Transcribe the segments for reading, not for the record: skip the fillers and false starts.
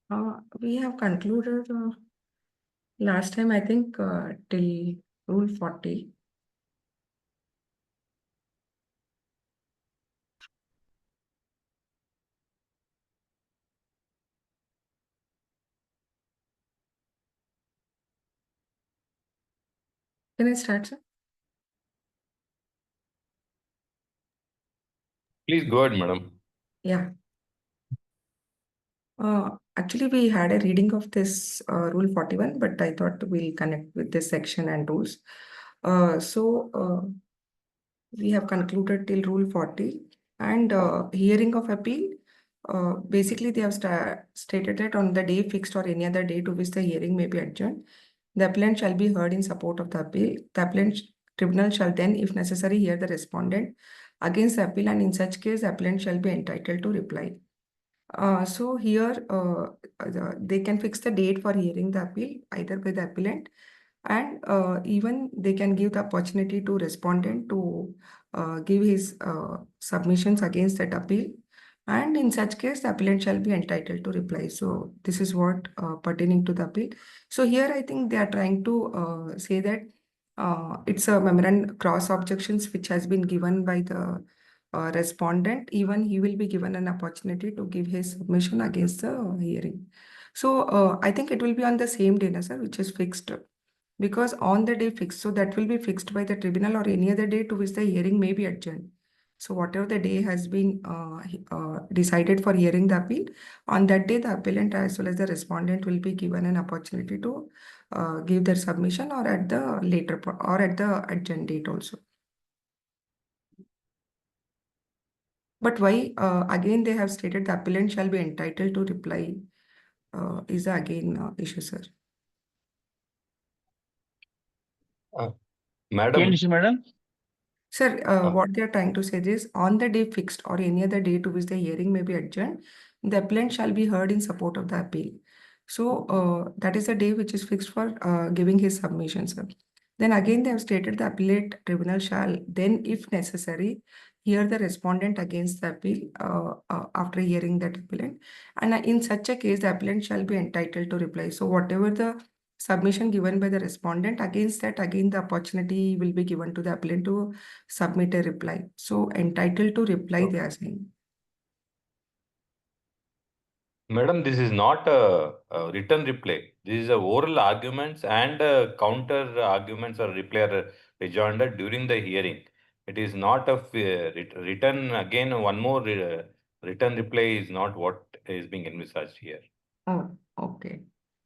We have concluded last time, I think, till Rule 40. Can I start, sir? Please go ahead, madam. Yeah. Actually, we had a reading of this Rule 41, but I thought we'll connect with this section and rules. We have concluded till Rule 40 and hearing of appeal. Basically, they have stated that on the day fixed or any other day to which the hearing may be adjourned, the appellant shall be heard in support of the appeal. The appellant tribunal shall then, if necessary, hear the respondent against the appeal, and in such case, the appellant shall be entitled to reply. So here, they can fix the date for hearing the appeal either by the appellant, and even they can give the opportunity to respondent to give his submissions against that appeal. And in such case, the appellant shall be entitled to reply. So this is what pertaining to the appeal. So here, I think they are trying to say that it's a memorandum cross objections which has been given by the respondent. Even he will be given an opportunity to give his submission against the hearing. So I think it will be on the same day, sir, which is fixed. Because on the day fixed, so that will be fixed by the tribunal or any other day to which the hearing may be adjourned. So whatever the day has been decided for hearing the appeal, on that day the appellant as well as the respondent will be given an opportunity to give their submission or at the later or at the adjourned date also. But why again they have stated the appellant shall be entitled to reply is again issue, sir. Madam. Yes, madam. Sir, what they are trying to say is on the day fixed or any other day to which the hearing may be adjourned, the appellant shall be heard in support of the appeal. So that is the day which is fixed for giving his submission, sir. Then again, they have stated the appellate tribunal shall then, if necessary, hear the respondent against the appeal after hearing that appellant. And in such a case, the appellant shall be entitled to reply. So whatever the submission given by the respondent, against that, again, the opportunity will be given to the appellant to submit a reply. So entitled to reply, they are saying. Madam, this is not a written reply. This is a oral arguments and counter arguments or reply or rejoinder during the hearing. It is not a written, again, one more written reply is not what is being envisaged here. Oh, okay.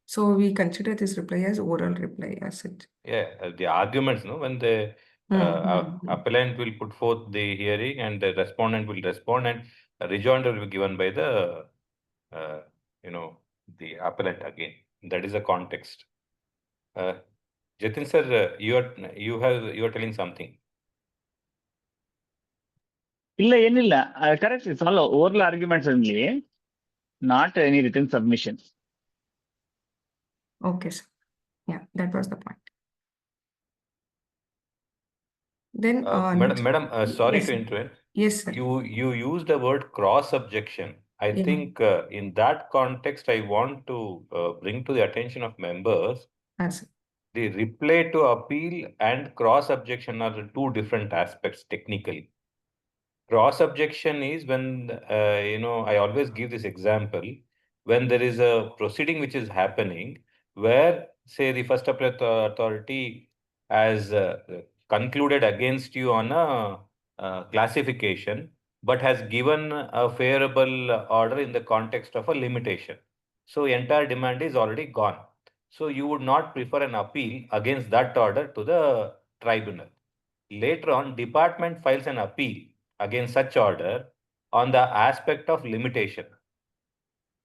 So we consider this reply as oral reply as such. Yeah, the arguments, no, when the appellant will put forth the hearing and the respondent will respond, and a rejoinder will be given by the the appellant again. That is the context. Jatin sir, you are telling something. Correct. It's all oral arguments only, not any written submission. Okay, sir. Yeah, that was the point. Then, madam, sorry yes, to interrupt. Yes, sir. You used the word cross objection. I Yeah. think in that context, I want to bring to the attention of members. Yes. The reply to appeal and cross objection are the two different aspects technically. Cross objection is when, I always give this example, when there is a proceeding which is happening where, say, the first appellate authority has concluded against you on a classification, but has given a favorable order in the context of a limitation. So entire demand is already gone. So you would not prefer an appeal against that order to the tribunal. Later on, department files an appeal against such order on the aspect of limitation.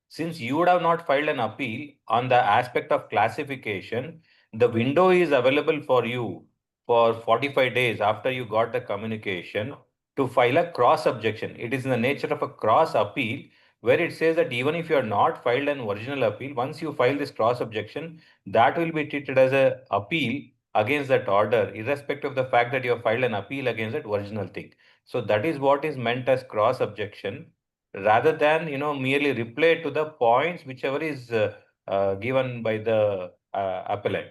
Since you would have not filed an appeal on the aspect of classification, the window is available for you for 45 days after you got the communication to file a cross objection. It is in the nature of a cross appeal where it says that even if you are not filed an original appeal, once you file this cross objection, that will be treated as an appeal against that order, irrespective of the fact that you have filed an appeal against that original thing. So that is what is meant as cross objection, rather than, merely reply to the points whichever is given by the appellant.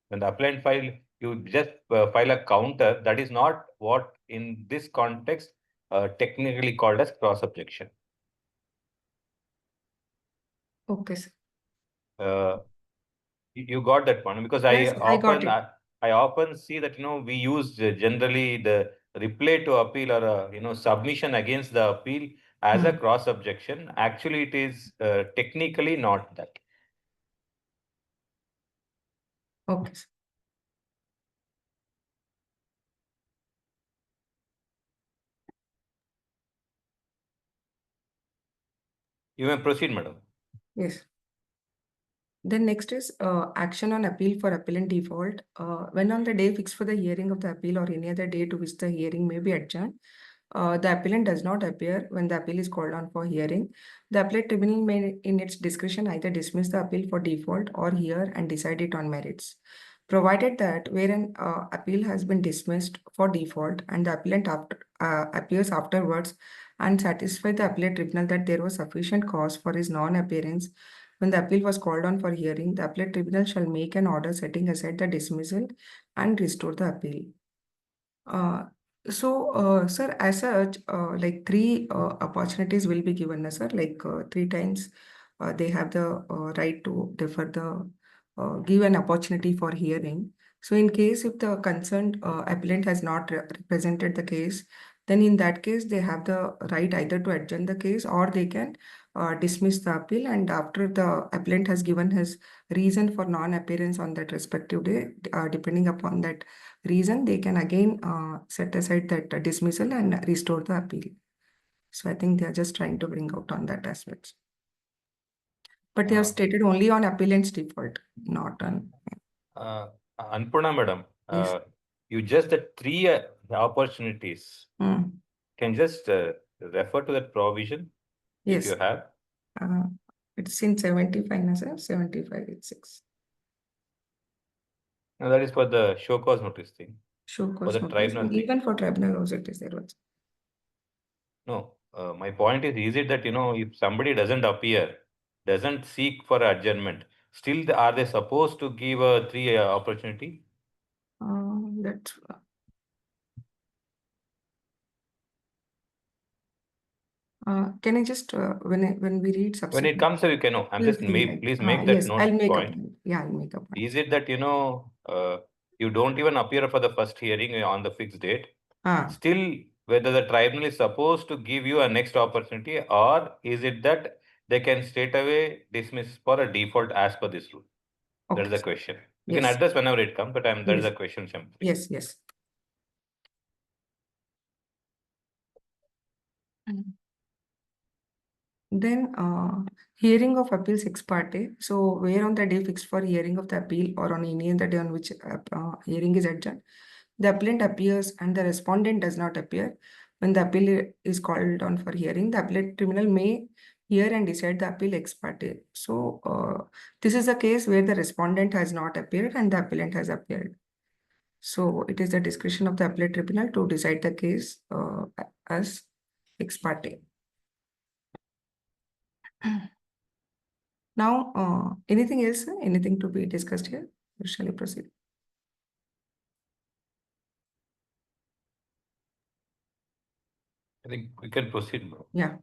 When the appellant file, you just file a counter. That is not what in this context technically called as cross objection. Okay, sir. You got that one, because Yes, I got it. I often see that we use generally the reply to appeal or submission against the appeal as a cross objection. Actually, it is technically not that. Okay, sir. You may proceed, madam. Yes. Then next is action on appeal for appellant default. When on the day fixed for the hearing of the appeal or any other day to which the hearing may be adjourned, the appellant does not appear when the appeal is called on for hearing. The appellate tribunal may, in its discretion, either dismiss the appeal for default or hear and decide it on merits. Provided that where an appeal has been dismissed for default and the appellant appears afterwards and satisfy the appellate tribunal that there was sufficient cause for his non-appearance when the appeal was called on for hearing, the appellate tribunal shall make an order setting aside the dismissal and restore the appeal. Sir, as such, like three opportunities will be given, sir. Like 3 times, they have the right to defer the give an opportunity for hearing. So, in case if the concerned appellant has not represented the case, then in that case they have the right either to adjourn the case or they can dismiss the appeal. And after the appellant has given his reason for non-appearance on that respective day, depending upon that reason, they can again set aside that dismissal and restore the appeal. So I think they are just trying to bring out on that aspect. But they have stated only on appellant's default, not on. Annapurna madam, Yes. you just the 3 opportunities. Can just refer to that provision if Yes. you have. It's in 75, no, sir? 75, it's 6. No, that is for the show cause notice thing. Show cause the notice. tribunal And thing. even for tribunal also it is there also. No, my point is it that, if somebody doesn't appear, doesn't seek for adjournment, still are they supposed to give a 3 opportunity? That's can I just when we read When it comes, you can know. I'm just please make that yes, note I'll make point. a point. Yeah, I'll make a point. Is it that you don't even appear for the first hearing on the fixed date? Still, whether the tribunal is supposed to give you a next opportunity, or is it that they can straight away dismiss for a default as per this rule? Okay. That is the question. You Yes. can address whenever it comes, but that is Yes. the question simply. Yes, yes. Then hearing of appeals ex parte. So where on the day fixed for hearing of the appeal or on any other day on which hearing is adjourned, the appellant appears and the respondent does not appear. When the appeal is called on for hearing, the appellate tribunal may hear and decide the appeal ex parte. So this is a case where the respondent has not appeared and the appellant has appeared. So it is the discretion of the appellate tribunal to decide the case as ex parte. Now, anything else? Anything to be discussed here? Or shall we proceed? I think we can proceed. Yeah.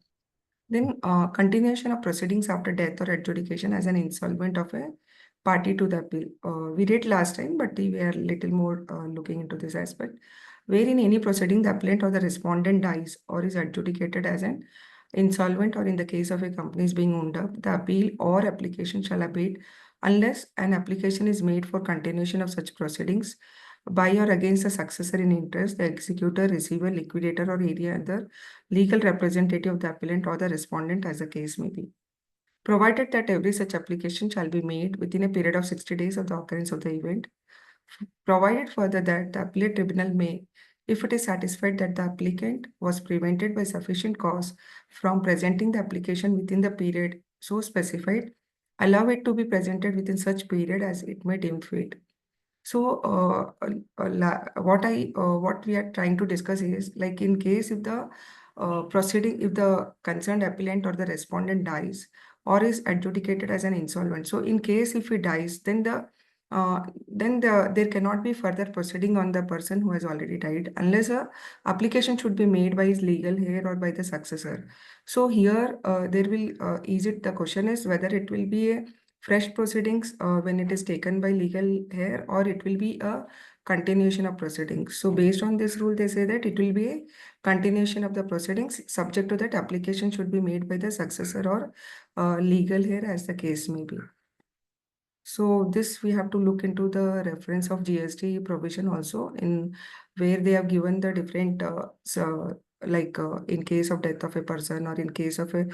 Then continuation of proceedings after death or adjudication as an insolvent of a party to the appeal. We did last time, but we are little more looking into this aspect. Where in any proceeding, the appellant or the respondent dies or is adjudicated as an insolvent, or in the case of a company is being wound up, the appeal or application shall abate unless an application is made for continuation of such proceedings by or against the successor in interest, the executor, receiver, liquidator, or any other legal representative of the appellant or the respondent, as the case may be. Provided that every such application shall be made within a period of 60 days of the occurrence of the event. Provided further that the appellate tribunal may, if it is satisfied that the applicant was prevented by sufficient cause from presenting the application within the period so specified, allow it to be presented within such period as it may deem fit. So what we are trying to discuss is, like, in case if the proceeding if the concerned appellant or the respondent dies or is adjudicated as an insolvent. So in case if he dies, then there cannot be further proceeding on the person who has already died unless a application should be made by his legal heir or by the successor. So here there will the question is whether it will be a fresh proceedings when it is taken by legal heir or it will be a continuation of proceedings. So based on this rule, they say that it will be a continuation of the proceedings. Subject to that, application should be made by the successor or legal heir as the case may be. So this we have to look into the reference of GST provision also, in where they have given the different in case of death of a person or in case of a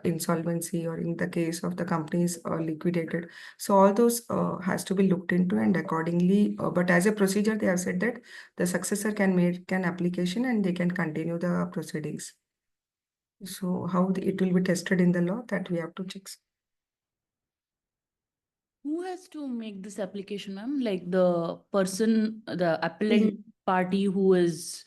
insolvency or in the case of the companies liquidated. So all those has to be looked into and accordingly. But as a procedure, they have said that the successor can make an application and they can continue the proceedings. So how it will be tested in the law, that we have to check. Who has to make this application, ma'am? Like the person, the appellant party who is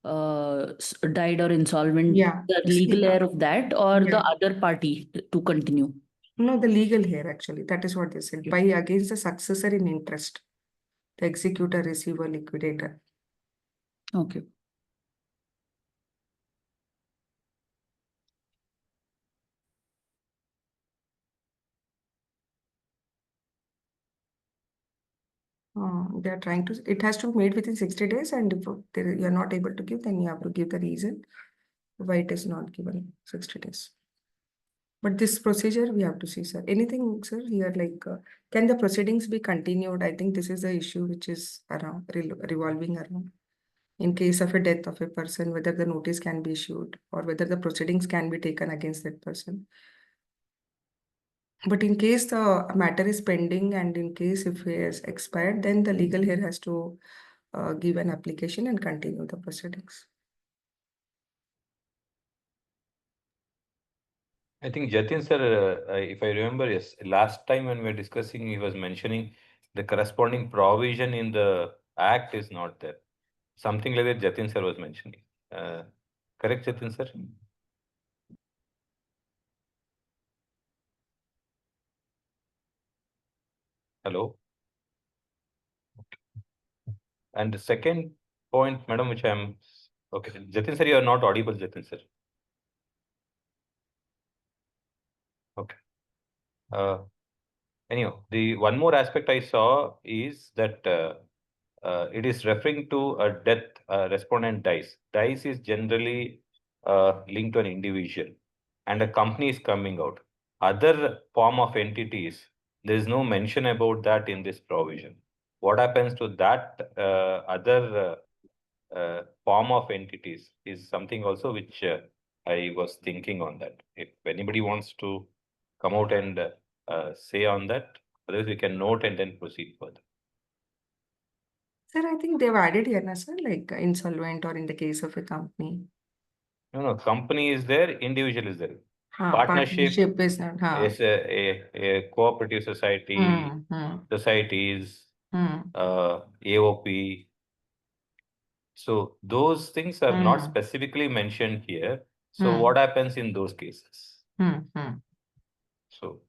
died or insolvent, Yeah. the See, legal heir of that, or the yeah. other party to continue? No, the legal heir actually. That is what they said. By against the successor in interest, the executor, receiver, liquidator. Okay. They are trying to, it has to be made within 60 days, and if you are not able to give, then you have to give the reason why it is not given 60 days. But this procedure we have to see, sir. Anything, sir, here, like, can the proceedings be continued? I think this is the issue which is around, revolving around. In case of a death of a person, whether the notice can be issued or whether the proceedings can be taken against that person. But in case the matter is pending and in case if it is expired, then the legal heir has to give an application and continue the proceedings. I think Jatin sir, if I remember, yes, last time when we were discussing, he was mentioning the corresponding provision in the act is not there. Something like that Jatin sir was mentioning. Correct, Jatin sir? Hello? And the second point, madam, which I'm, okay, Jatin sir, you are not audible, Jatin sir. Okay. Anyhow, the one more aspect I saw is that it is referring to a death, respondent dies. Dies is generally linked to an individual and a company is coming out. Other form of entities, there is no mention about that in this provision. What happens to that other form of entities is something also which I was thinking on that. If anybody wants to come out and say on that, otherwise we can note and then proceed further. Sir, I think they've added here, na, sir, like insolvent or in the case of a company. No, company is there, individual is there. Partnership is not. Is a cooperative society, societies, AOP. So those things are not specifically mentioned here. So what happens in those cases? So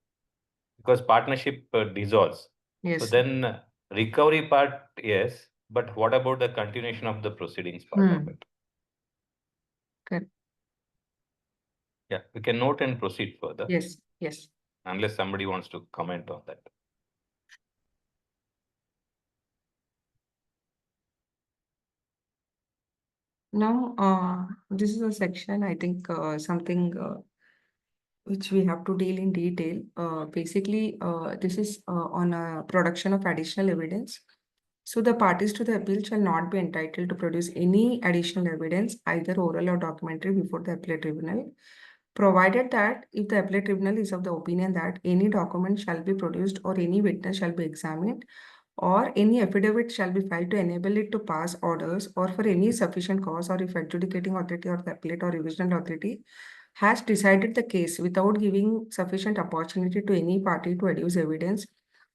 because partnership dissolves. Yes. So then recovery part, yes, but what about the continuation of the proceedings part of it? Good. Yeah, we can note and proceed further. Yes, yes. Unless somebody wants to comment on that. Now, this is a section, I think, something which we have to deal in detail. Basically, this is on a production of additional evidence. So the parties to the appeal shall not be entitled to produce any additional evidence, either oral or documentary, before the appellate tribunal, provided that if the appellate tribunal is of the opinion that any document shall be produced or any witness shall be examined or any affidavit shall be filed to enable it to pass orders or for any sufficient cause, or if adjudicating authority or the appellate or revisional authority has decided the case without giving sufficient opportunity to any party to adduce evidence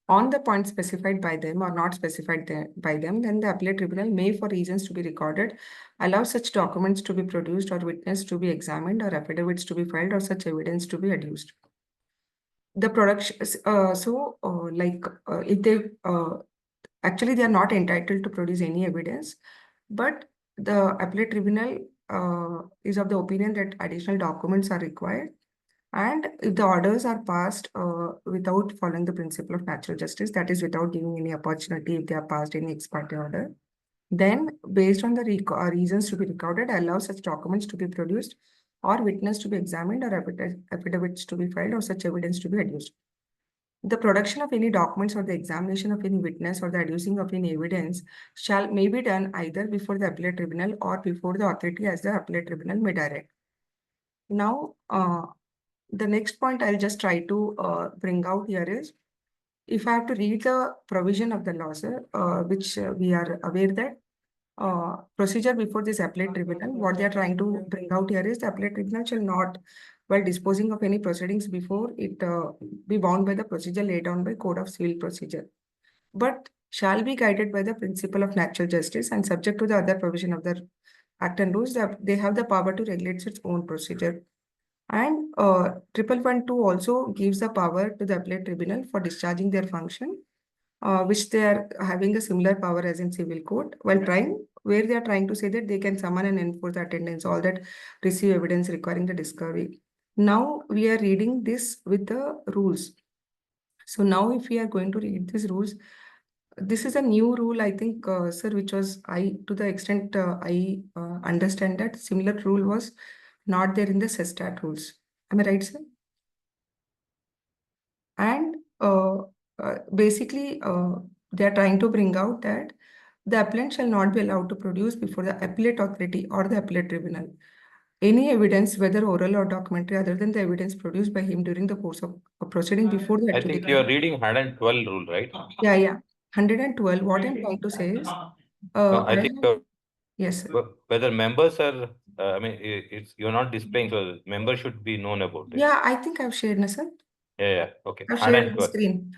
on the point specified by them or not specified by them, then the appellate tribunal may, for reasons to be recorded, allow such documents to be produced or witness to be examined or affidavits to be filed or such evidence to be adduced. The production, if they actually they are not entitled to produce any evidence, but the appellate tribunal is of the opinion that additional documents are required. And if the orders are passed without following the principle of natural justice, that is without giving any opportunity, if they are passed any ex parte order, then based on the reasons to be recorded, allow such documents to be produced or witness to be examined or affidavits to be filed or such evidence to be adduced. The production of any documents or the examination of any witness or the adducing of any evidence may be done either before the appellate tribunal or before the authority as the appellate tribunal may direct. Now, the next point I'll just try to bring out here is, if I have to read the provision of the law, sir, which we are aware that procedure before this appellate tribunal, what they are trying to bring out here is the appellate tribunal shall not, while disposing of any proceedings before it be bound by the procedure laid down by Code of Civil Procedure, but shall be guided by the principle of natural justice and subject to the other provision of the Act and rules that they have the power to regulate its own procedure. And 1112 also gives the power to the appellate tribunal for discharging their function, which they are having a similar power as in civil court, while where they are trying to say that they can summon and enforce the attendance, all that receive evidence requiring the discovery. Now we are reading this with the rules. So now if we are going to read these rules, this is a new rule, I think, sir, which was to the extent I understand that similar rule was not there in the SESTAT rules. Am I right, sir? And basically, they are trying to bring out that the appellant shall not be allowed to produce before the appellate authority or the appellate tribunal any evidence, whether oral or documentary, other than the evidence produced by him during the course of a proceeding before the I think adjudication. you're reading 112 rule, right? Yeah. 112. What I'm trying to say is, No, I think yes, sir. whether members are, you're not displaying, so members should be known about it. Yeah, I think I've shared, na, sir. Yeah, okay. I've shared the 112. screen.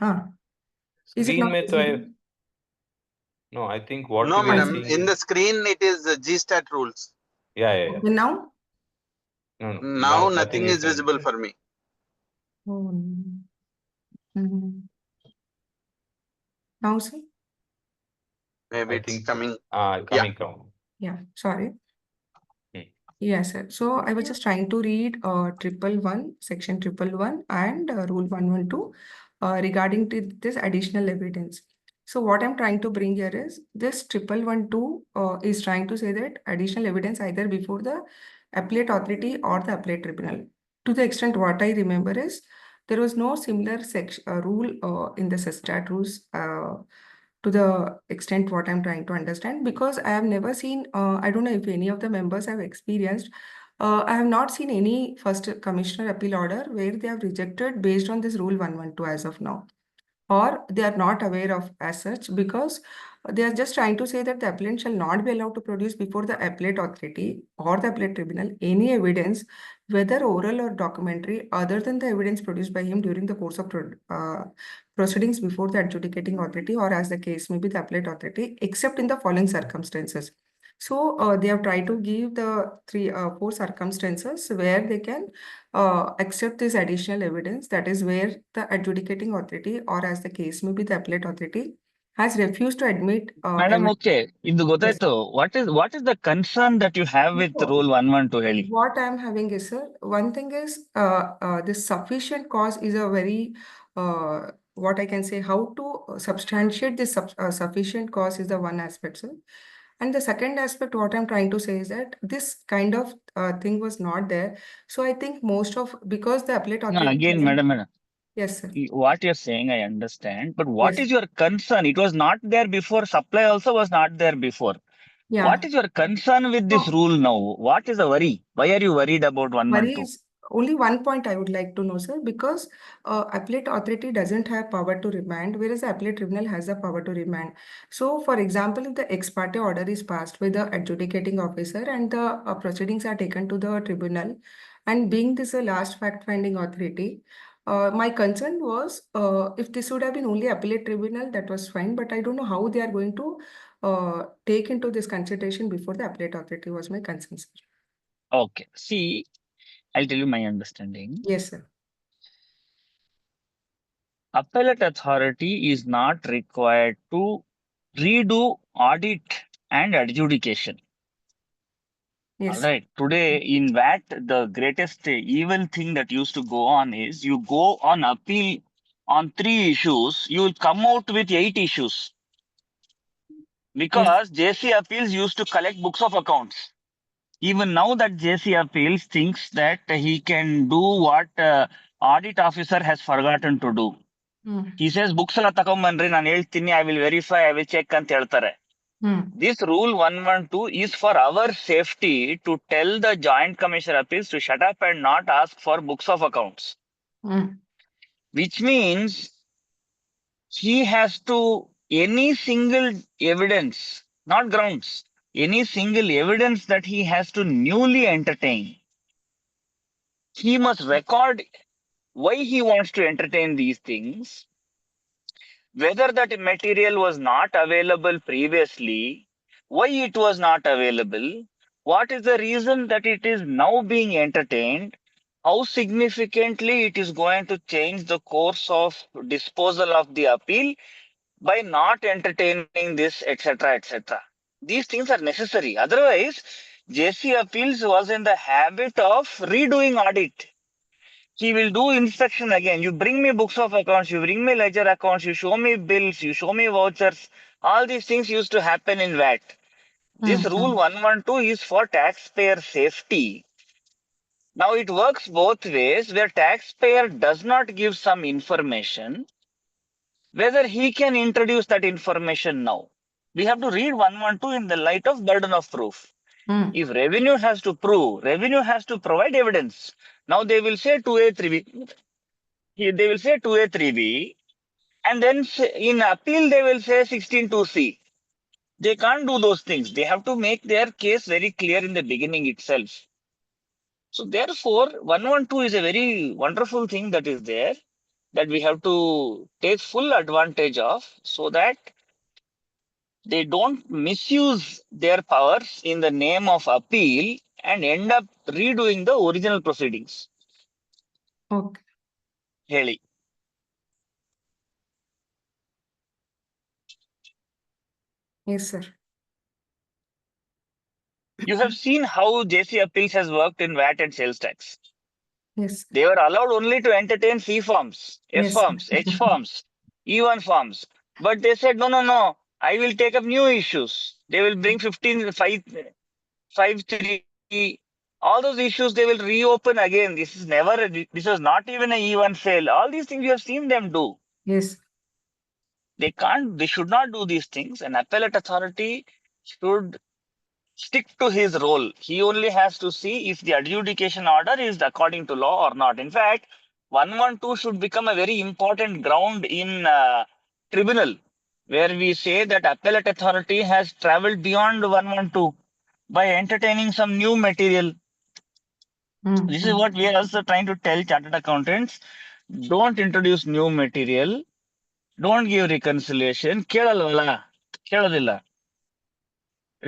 Is it Screen not mein to visible? no, I think what No, we are madam. seeing In is, the screen, it is GSTAT rules. yeah. Okay, now? No, Now nothing is visible for me. Oh, now, sir? Maybe I it's think coming. coming down. Yeah, sorry. Hmm. Yes, sir. So I was just trying to read 111, section 111 and rule 112 regarding to this additional evidence. So what I'm trying to bring here is this 1112 is trying to say that additional evidence either before the appellate authority or the appellate tribunal. To the extent what I remember is there was no similar rule in the SESTAT rules to the extent what I'm trying to understand, because I have never seen, I don't know if any of the members have experienced, I have not seen any first commissioner appeal order where they have rejected based on this rule 112 as of now, or they are not aware of as such, because they are just trying to say that the appellant shall not be allowed to produce before the appellate authority or the appellate tribunal any evidence, whether oral or documentary, other than the evidence produced by him during the course of proceedings before the adjudicating authority or as the case may be the appellate authority, except in the following circumstances. So they have tried to give the 4 circumstances where they can accept this additional evidence. That is where the adjudicating authority or as the case may be the appellate authority has refused to admit. Madam, okay. ಇದು Yes. ಗೊತ್ತಾಯ್ತು. What is the concern that you have with No. rule 112 ಹೇಳಿ? What I'm having is, sir, one thing is this sufficient cause is a very what I can say, how to substantiate this sufficient cause is the one aspect, sir. And the second aspect, what I'm trying to say is that this kind of thing was not there. So I think because the appellate No, authority. again, madam. Yes, sir. What you're saying, I understand. But what Yes. is your concern? It was not there before. Supply also was not there before. Yeah. What is your concern with this rule now? What is the worry? Why are you worried about 112? Is only one point I would like to know, sir, because appellate authority doesn't have power to remand, whereas the appellate tribunal has the power to remand. So, for example, if the ex parte order is passed by the adjudicating officer and the proceedings are taken to the tribunal, and being this a last fact-finding authority, My concern was if this would have been only appellate tribunal, that was fine, but I don't know how they are going to take into this consideration before the appellate authority was my concern, sir. Okay. See, I'll tell you my understanding. Yes, sir. Appellate authority is not required to redo audit and adjudication. Yes. All right. Today, in VAT, the greatest evil thing that used to go on is you go on appeal on 3 issues, you will come out with 8 issues. Because JC Appeals used to collect books of accounts. Even now that JC Appeals thinks that he can do what audit officer has forgotten to do. Hmm. He says, books ಎಲ್ಲ ತಗೊಂಬನ್ರಿ ನಾನು ಹೇಳ್ತೀನಿ, I will verify, I will check ಅಂತ ಹೇಳ್ತಾರೆ. Hmm. This rule 112 is for our safety to tell the Joint Commissioner Appeals to shut up and not ask for books of accounts. Hmm. Which means he has to, any single evidence, not grounds, any single evidence that he has to newly entertain, he must record why he wants to entertain these things, whether that material was not available previously, why it was not available, what is the reason that it is now being entertained, how significantly it is going to change the course of disposal of the appeal by not entertaining this, etc., etc. These things are necessary. Otherwise, JC Appeals was in the habit of redoing audit. He will do inspection again. You bring me books of accounts, you bring me ledger accounts, you show me bills, you show me vouchers. All these things used to happen in VAT. This Hmm. rule 112 is for taxpayer safety. Now it works both ways, where taxpayer does not give some information, whether he can introduce that information now. We have to read 112 in the light of burden of proof. Hmm. If revenue has to prove, revenue has to provide evidence. Now they will say 2A, 3B. They will say 2A, 3B. And then in appeal, they will say 16.2C. They can't do those things. They have to make their case very clear in the beginning itself. So therefore, 112 is a very wonderful thing that is there, that we have to take full advantage of, so that they don't misuse their powers in the name of appeal and end up redoing the original proceedings. Okay. Heli. Yes, sir. You have seen how JC Appeals has worked in VAT and sales tax. Yes. They were allowed only to entertain C forms, F Yes. forms, H forms, E1 forms. But they said, no, no, no, I will take up new issues. They will bring 15, 5, 3. All those issues they will reopen again. This is never, this was not even a E1 sale. All these things you have seen them do. Yes. They can't, they should not do these things. An appellate authority should stick to his role. He only has to see if the adjudication order is according to law or not. In fact, 112 should become a very important ground in tribunal, where we say that appellate authority has traveled beyond 112 by entertaining some new material. Hmm. This is what we are also trying to tell chartered accountants. Don't introduce new material. Don't give reconciliation. ಕೇಳಲ್ವಲ್ಲ? ಕೇಳೋದಿಲ್ಲ.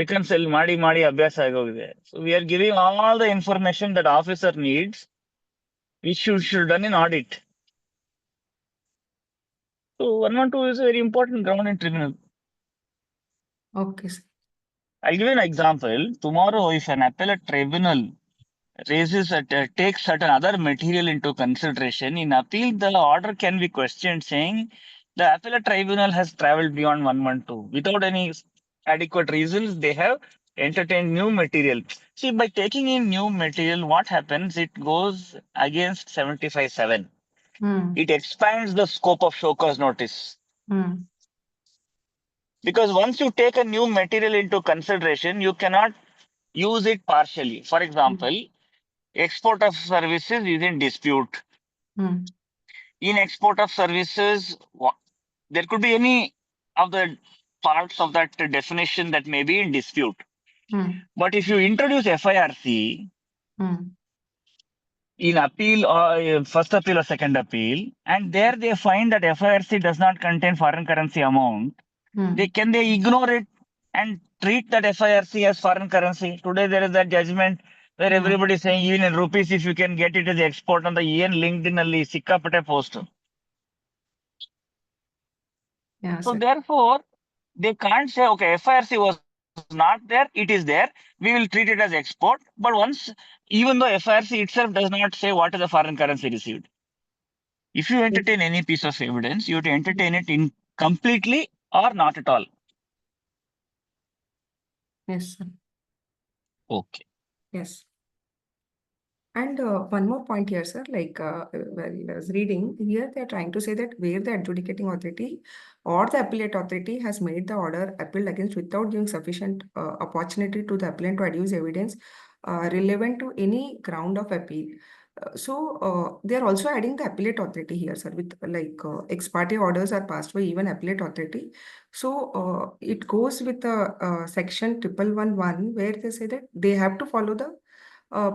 Reconcile ಮಾಡಿ ಅಭ್ಯಾಸ ಆಗೋಗಿದೆ. So we are giving all the information that officer needs, which should done in audit. So 112 is a very important ground in tribunal. Okay, sir. I'll give you an example. Tomorrow, if an appellate tribunal raises takes certain other material into consideration, in appeal the order can be questioned, saying the appellate tribunal has traveled beyond 112 without any adequate reasons. They have entertained new material. See, by taking in new material, what happens? It goes against 75(7). Hmm. It expands the scope of show cause notice. Hmm. Because once you take a new material into consideration, you cannot use it partially. For example, export of services is in dispute. Hmm. In export of services, there could be any of the parts of that definition that may be in dispute. Hmm. But if you introduce FIRC, Hmm. in appeal or first appeal or second appeal, and there they find that FIRC does not contain foreign currency amount, they ignore it and treat that FIRC as foreign currency? Today there is that judgment where everybody is saying even in rupees, if you can get it as export on the EN LinkedIn ಅಲ್ಲಿ ಸಿಕ್ಕಾಪಟ್ಟೆ post. Yeah, So sir. therefore, they can't say, okay, FIRC was not there, it is there, we will treat it as export. But once, even though FIRC itself does not say what is the foreign currency received, if you entertain any piece of evidence, you have to entertain it in completely or not at all. Yes, sir. Okay. Yes. And one more point here, sir, like while I was reading here, they're trying to say that where the adjudicating authority or the appellate authority has made the order appealed against without giving sufficient opportunity to the appellant to adduce evidence relevant to any ground of appeal. They are also adding the appellate authority here, sir, with like ex parte orders are passed by even appellate authority. So it goes with the section 1111 where they say that they have to follow the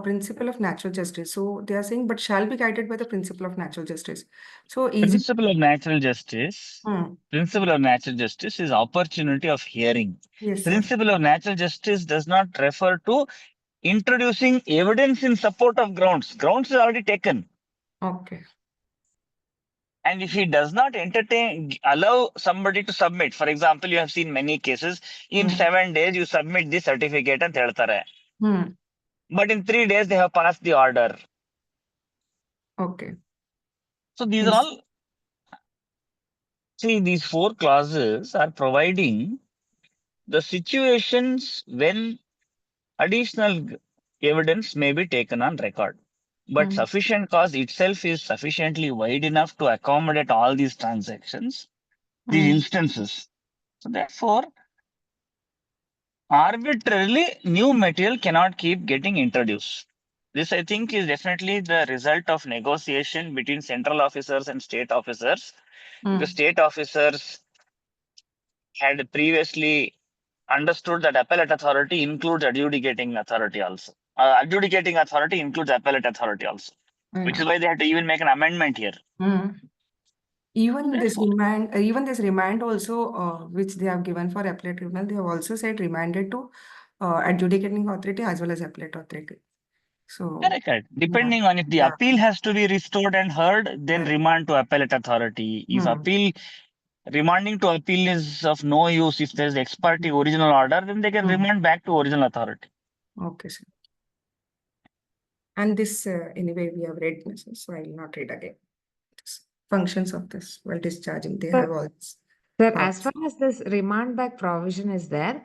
principle of natural justice. So they are saying, but shall be guided by the principle of natural justice. So is it? Principle of natural justice. Principle of natural justice is opportunity of hearing. Yes, sir. Principle of natural justice does not refer to introducing evidence in support of grounds. Grounds is already taken. Okay. And if he does not allow somebody to submit, for example, you have seen many cases, in 7 days you submit the certificate and ಹೇಳ್ತಾರೆ. But in 3 days they have passed the order. Okay. So these Yes. are all, see, these 4 clauses are providing the situations when additional evidence may be taken on record. But sufficient cause itself is sufficiently wide enough to accommodate all these transactions, these instances. So therefore, arbitrarily new material cannot keep getting introduced. This, I think, is definitely the result of negotiation between central officers and state officers. The state officers had previously understood that appellate authority includes adjudicating authority also. Adjudicating authority includes appellate authority also, which is why they had to even make an amendment here. Even this remand also, which they have given for appellate tribunal, they have also said remanded to adjudicating authority as well as appellate authority. So Correct. Depending on if the appeal has to be restored and heard, then remand to appellate authority. If remanding to appeal is of no use, if there is ex parte original order, then they can remand back to original authority. Okay, sir. And this anyway we have read, so I will not read again. Functions of this while discharging, they have all this. Sir, as far as this remand back provision is there,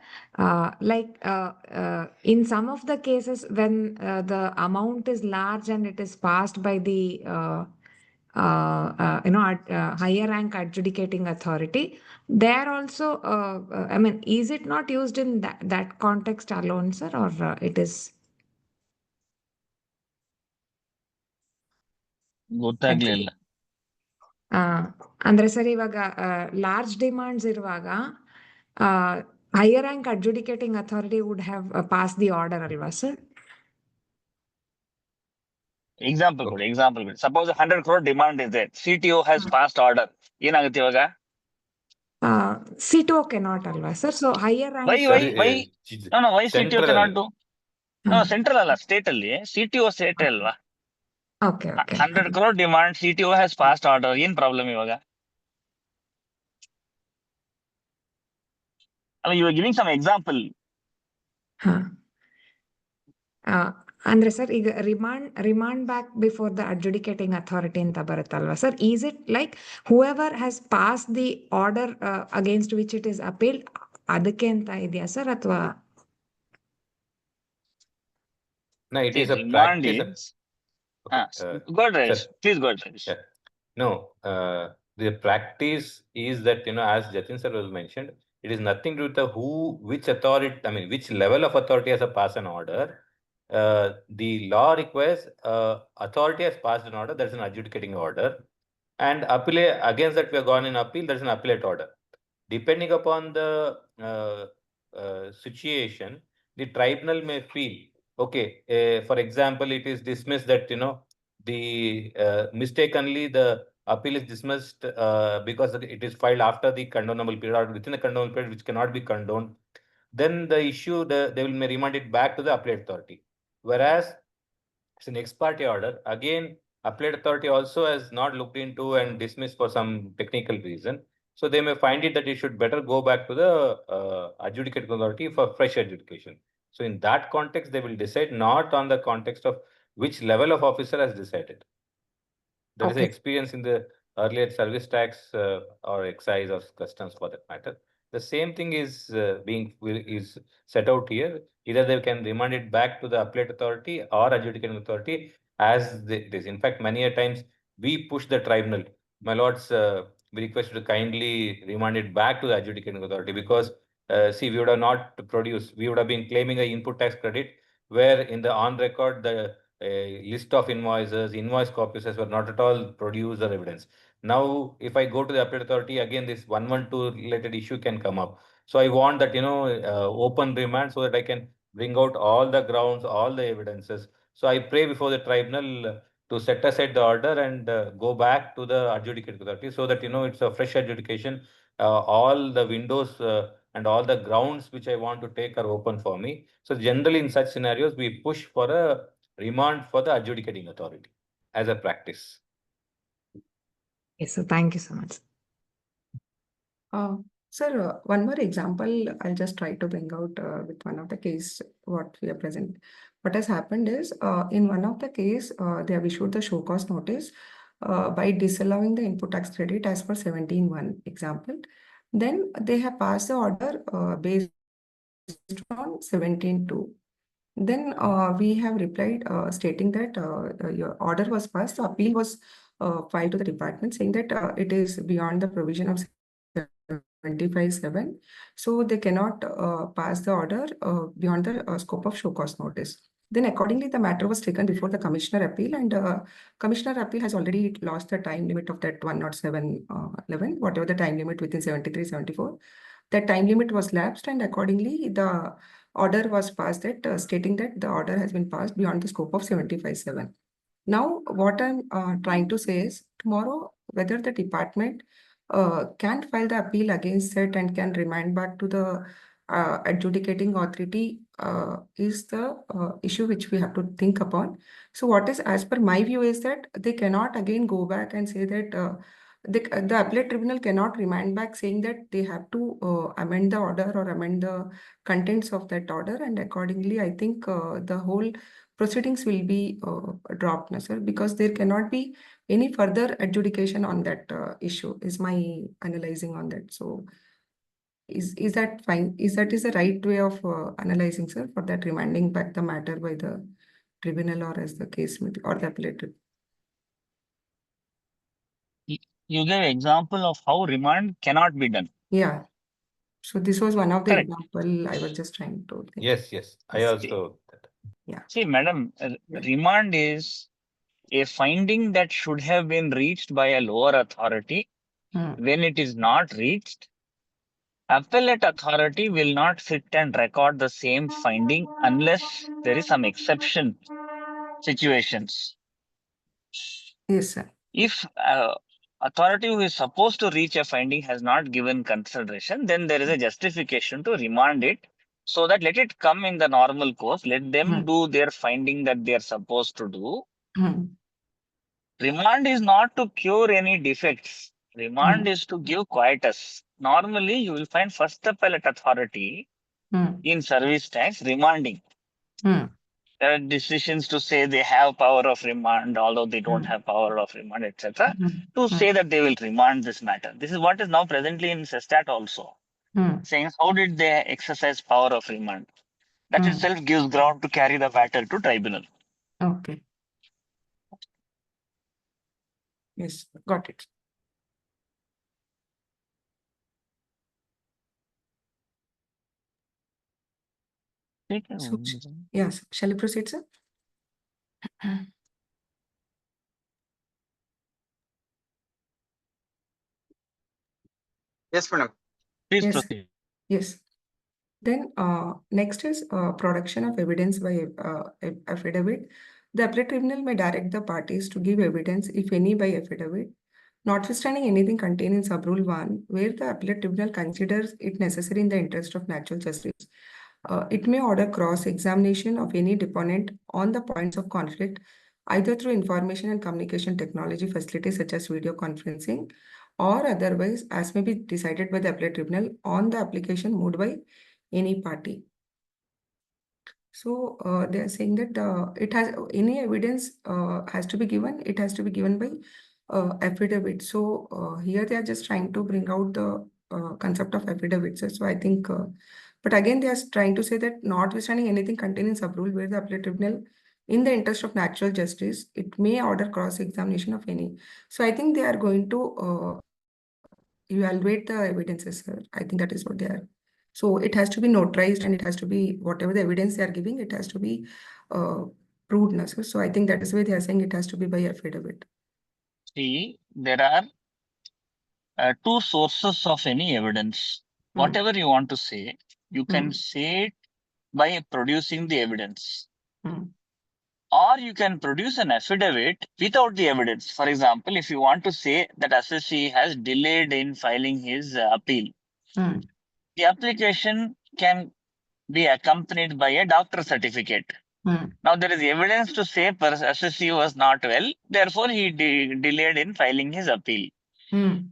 in some of the cases when the amount is large and it is passed by the higher rank adjudicating authority, there also, I mean, is it not used in that context alone, sir, or it is? ಗೊತ್ತಾಗ್ಲಿಲ್ಲ. ಅಂದ್ರೆ sir ಇವಾಗ large demands ಇರುವಾಗ higher rank adjudicating authority would have pass the order ಅಲ್ವಾ sir? Example ಕೊಡಿ. Suppose 100 crore demand ಇದೆ, CTO has passed order, ಏನಾಗುತ್ತೆ ಇವಾಗ? CTO cannot ಅಲ್ವಾ sir? So higher rank why CTO cannot do? No, central ಅಲ್ಲ, state ಅಲ್ಲಿ. CTO state ಅಲ್ವಾ? Okay. 100 crore demand, CTO has passed order. ಏನ್ problem ಇವಾಗ? I mean, you are giving some example. ಅಂದ್ರೆ sir ಈಗ remand back before the adjudicating authority ಅಂತ ಬರುತ್ತಲ್ವಾ sir? Is it like whoever has pass the order against which it is appeal, ಅದಕ್ಕೆ ಅಂತ ಇದೆಯಾ sir ಅಥವಾ? No, it is a practice. Go ahead, please go ahead. No, the practice is that, as Jatin sir was mentioned, it is nothing to do with which authority, I mean, which level of authority has a pass an order. The law requires authority has passed an order, that's an adjudicating order. And against that we have gone in appeal, that's an appellate order. Depending upon the situation, the tribunal may feel, okay, for example, it is dismissed that, the mistakenly the appeal is dismissed because it is filed after the condonable period or within the condonable period, which cannot be condoned, then the issue, they will may remand it back to the appellate authority. Whereas it's an ex parte order, again, appellate authority also has not looked into and dismissed for some technical reason. So they may find it that it should better go back to the adjudicating authority for fresh adjudication. So in that context, they will decide not on the context of which level of officer has decided. That is the Okay. experience in the earlier service tax or excise or customs for that matter. The same thing is is set out here. Either they can remand it back to the appellate authority or adjudicating authority as it is. In fact, many a times we push the tribunal. My lords, we request you to kindly remand it back to the adjudicating authority because see, we would have not produced, we would have been claiming an input tax credit where in the on record the list of invoices, invoice copies were not at all produced or evidence. Now, if I go to the appellate authority, again, this 112 related issue can come up. So I want that, open remand so that I can bring out all the grounds, all the evidences. So I pray before the tribunal to set aside the order and go back to the adjudicating authority so that, it's a fresh adjudication. All the windows and all the grounds which I want to take are open for me. So generally in such scenarios, we push for a remand for the adjudicating authority as a practice. Yes, so thank you so much. Sir, one more example, I'll just try to bring out with one of the case what we are present. What has happened is in one of the case, they have issued the show cause notice by disallowing the input tax credit as per 17(1) example. Then they have passed the order based on 17(2). Then we have replied stating that your order was passed, the appeal was filed to the department saying that it is beyond the provision of 25(7). So they cannot pass the order beyond the scope of show cause notice. Then accordingly, the matter was taken before the Commissioner Appeal, and Commissioner Appeal has already lost the time limit of that 107(11), whatever the time limit within 73-74. That time limit was lapsed, and accordingly, the order was passed that stating that the order has been passed beyond the scope of 75(7). Now, what I'm trying to say is tomorrow, whether the department can file the appeal against it and can remand back to the adjudicating authority is the issue which we have to think upon. So what is, as per my view, is that they cannot again go back and say that the appellate tribunal cannot remand back saying that they have to amend the order or amend the contents of that order, and accordingly, I think the whole proceedings will be dropped, no, sir, because there cannot be any further adjudication on that issue, is my analyzing on that. So is that fine? Is the right way of analyzing, sir, for that remanding back the matter by the tribunal or as the case may be, or the appellate tribunal? You gave example of how remand cannot be done. Yeah. So this was one of the Correct. example I was just trying to think. Yes. I also. See, madam, Yeah. remand is a finding that should have been reached by a lower authority. When it is not reached, appellate authority will not sit and record the same finding unless there is some exception situations. Yes, sir. If authority who is supposed to reach a finding has not given consideration, then there is a justification to remand it so that let it come in the normal course. Let them do their finding that they are supposed to do. Remand is not to cure any defects. Remand is to give quietus. Normally, you will find first appellate authority in service tax remanding. There are decisions to say they have power of remand, although they don't have power of remand, etc. To say that they will remand this matter. This is what is now presently in Sestat also. Saying how did they exercise power of remand? That itself gives ground to carry the matter to tribunal. Okay. Yes, got it. So, yes, shall we proceed, sir? Yes, madam. Please Yes. proceed. Yes. Then next is production of evidence by affidavit The appellate tribunal may direct the parties to give evidence, if any, by affidavit, notwithstanding anything contained in Sub-Rule 1, where the appellate tribunal considers it necessary in the interest of natural justice. It may order cross-examination of any deponent on the points of conflict, either through information and communication technology facilities such as video conferencing, or otherwise, as may be decided by the appellate tribunal on the application moved by any party. So they are saying that it has any evidence has to be given. It has to be given by affidavit. So here they are just trying to bring out the concept of affidavits. So I think, but again they are trying to say that notwithstanding anything contained in sub-rule where the appellate tribunal, in the interest of natural justice, it may order cross-examination of any. So I think they are going to evaluate the evidences, sir. I think that is what they are. So it has to be notarized and it has to be whatever the evidence they are giving, it has to be proved, na, sir. So I think that is why they are saying it has to be by affidavit. See, there are two sources of any evidence. Whatever you want to say, you can say it by producing the evidence. Or you can produce an affidavit without the evidence. For example, if you want to say that SSC has delayed in filing his appeal, the application can be accompanied by a doctor certificate. Now there is evidence to say SSC was not well, therefore he delayed in filing his appeal.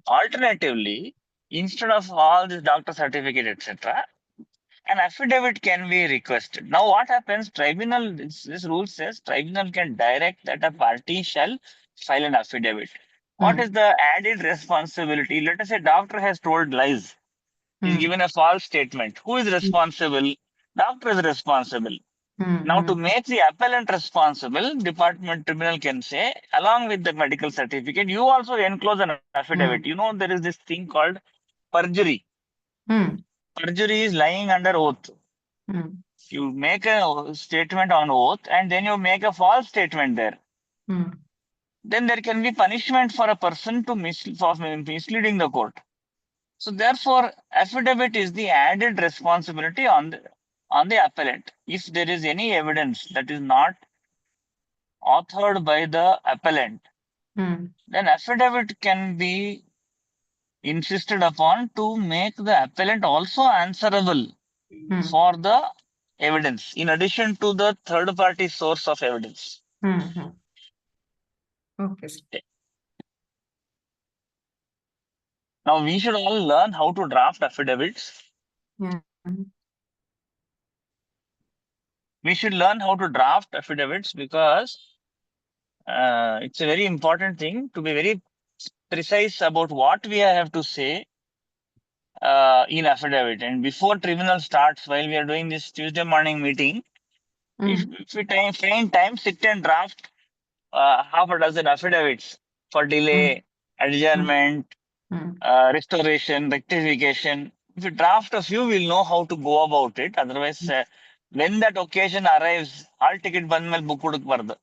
Alternatively, instead of all this doctor certificate, etc., an affidavit can be requested. Now what happens, tribunal, this rule says tribunal can direct that a party shall file an affidavit. What is the added responsibility? Let us say doctor has told lies. He's given a false statement. Who is responsible? Doctor is responsible. Now to make the appellant responsible, department tribunal can say, along with the medical certificate, you also enclose an affidavit. You know, there is this thing called perjury. Perjury is lying under oath. You make a statement on oath and then you make a false statement there. Then there can be punishment for a person for misleading the court. So therefore, affidavit is the added responsibility on the appellant. If there is any evidence that is not authored by the appellant, then affidavit can be insisted upon to make the appellant also answerable for the evidence, in addition to the third party source of evidence. Okay, sir. Now we should all learn how to draft affidavits. Yeah. We should learn how to draft affidavits because it's a very important thing to be very precise about what we have to say in affidavit. And before tribunal starts, while we are doing this Tuesday morning meeting, if we find time, sit and draft half a dozen affidavits for delay, adjournment, restoration, rectification. If you draft a few, we'll know how to go about it. Otherwise, when that occasion arrives, all ticket bandmal book kodukbardu.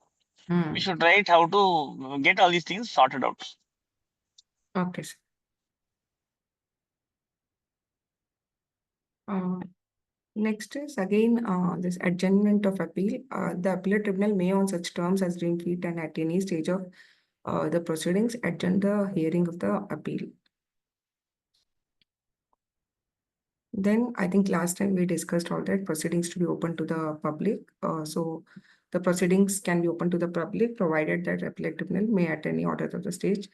We should write how to get all these things sorted out. Okay, sir. Next is again this adjournment of appeal. The appellate tribunal may, on such terms as deemed fit and at any stage of the proceedings, adjourn the hearing of the appeal. Then I think last time we discussed all that proceedings to be open to the public. So the proceedings can be open to the public provided that appellate tribunal may at any order of the stage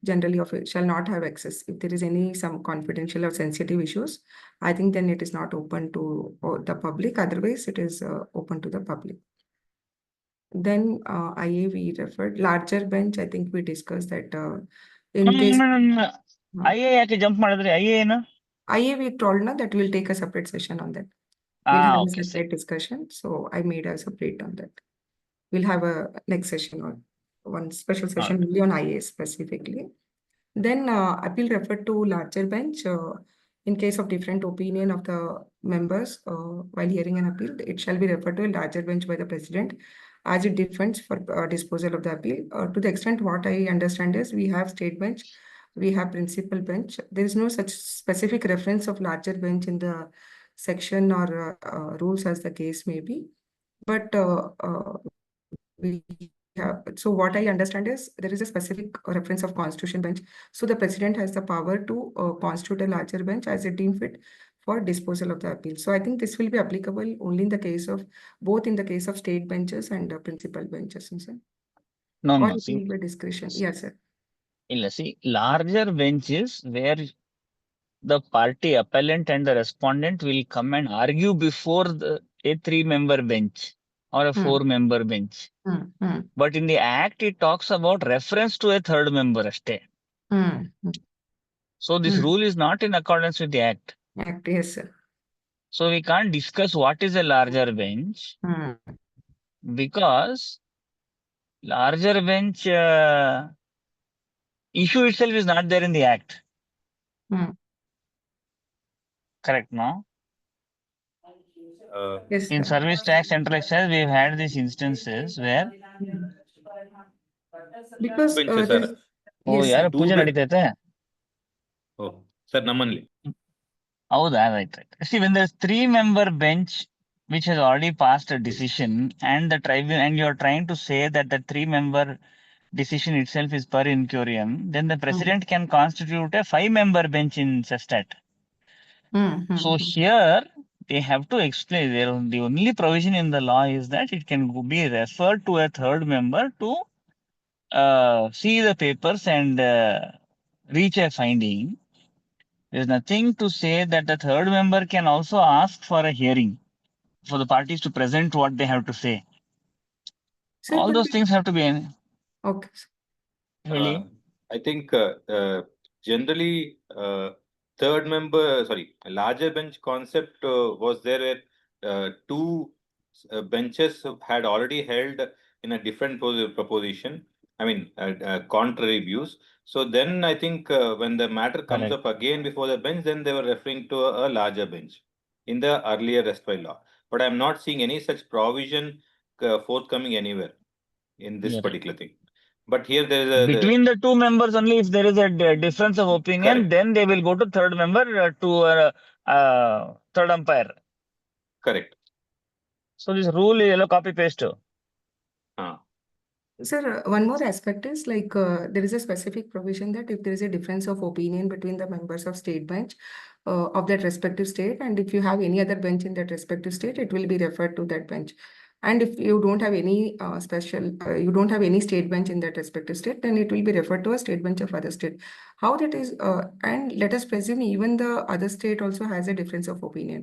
generally of it shall not have access. If there is some confidential or sensitive issues, I think then it is not open to the public. Otherwise, it is open to the public. Then IA we referred larger bench. I think we discussed that in case IA yake jump madidre IA na? IA we told na that we'll take a separate session on that. We'll have a separate discussion. So I made a separate on that. We'll have a next session on one special session only on IA specifically. Then appeal referred to larger bench. In case of different opinion of the members while hearing an appeal, it shall be referred to a larger bench by the president as it defends for disposal of the appeal. To the extent what I understand is we have state bench, we have principal bench. There is no such specific reference of larger bench in the section or rules as the case may be. But we have, so what I understand is there is a specific reference of constitution bench. So the president has the power to constitute a larger bench as it deemed fit for disposal of the appeal. So I think this will be applicable only in the case of, both in the case of state benches and principal benches, sir. No, Or no, it see, will be discretion. Yes, sir. see, larger benches where the party appellant and the respondent will come and argue before a 3-member bench or a Hmm. 4-member bench. But in the act, it talks about reference to a third member. So this Hmm. rule is not in accordance with the act. Act, yes, sir. So we can't discuss what is a larger bench because larger bench issue itself is not there in the act. Correct, no? Yes, In sir. service tax central excise, we've had these instances where Because benches there's, are, oh, yes, yaar, sir. ಪೂಜೆ Two ನಡೀತೈತೆ. oh, sir, ನಮ್ಮಲ್ಲಿ. ಹೌದಾ, right. See, when there's 3-member bench which has already passed a decision and the tribunal, and you're trying to say that the 3-member decision itself is per incuriam, then the president can constitute a 5-member bench in Sestat. So here they have to explain. The only provision in the law is that it can be referred to a third member to see the papers and reach a finding. There's nothing to say that the third member can also ask for a hearing for the parties to present what they have to say. Sir, All but those things have to be okay, sir. really. I think generally third member, sorry, larger bench concept was there where two benches had already held in a different proposition. I mean, contrary views. So then I think when the matter comes Correct. up again before the bench, then they were referring to a larger bench in the earlier erstwhile law. But I'm not seeing any such provision forthcoming anywhere in this Yeah. particular thing. But here there is a Between the two members only, if there is a difference of opinion, Correct. then they will go to third member to third umpire. Correct. So this rule is yellow copy paste. Sir, one more aspect is like there is a specific provision that if there is a difference of opinion between the members of state bench of that respective state, and if you have any other bench in that respective state, it will be referred to that bench. And if you don't have any you don't have any state bench in that respective state, then it will be referred to a state bench of other state. How that is, and let us presume even the other state also has a difference of opinion.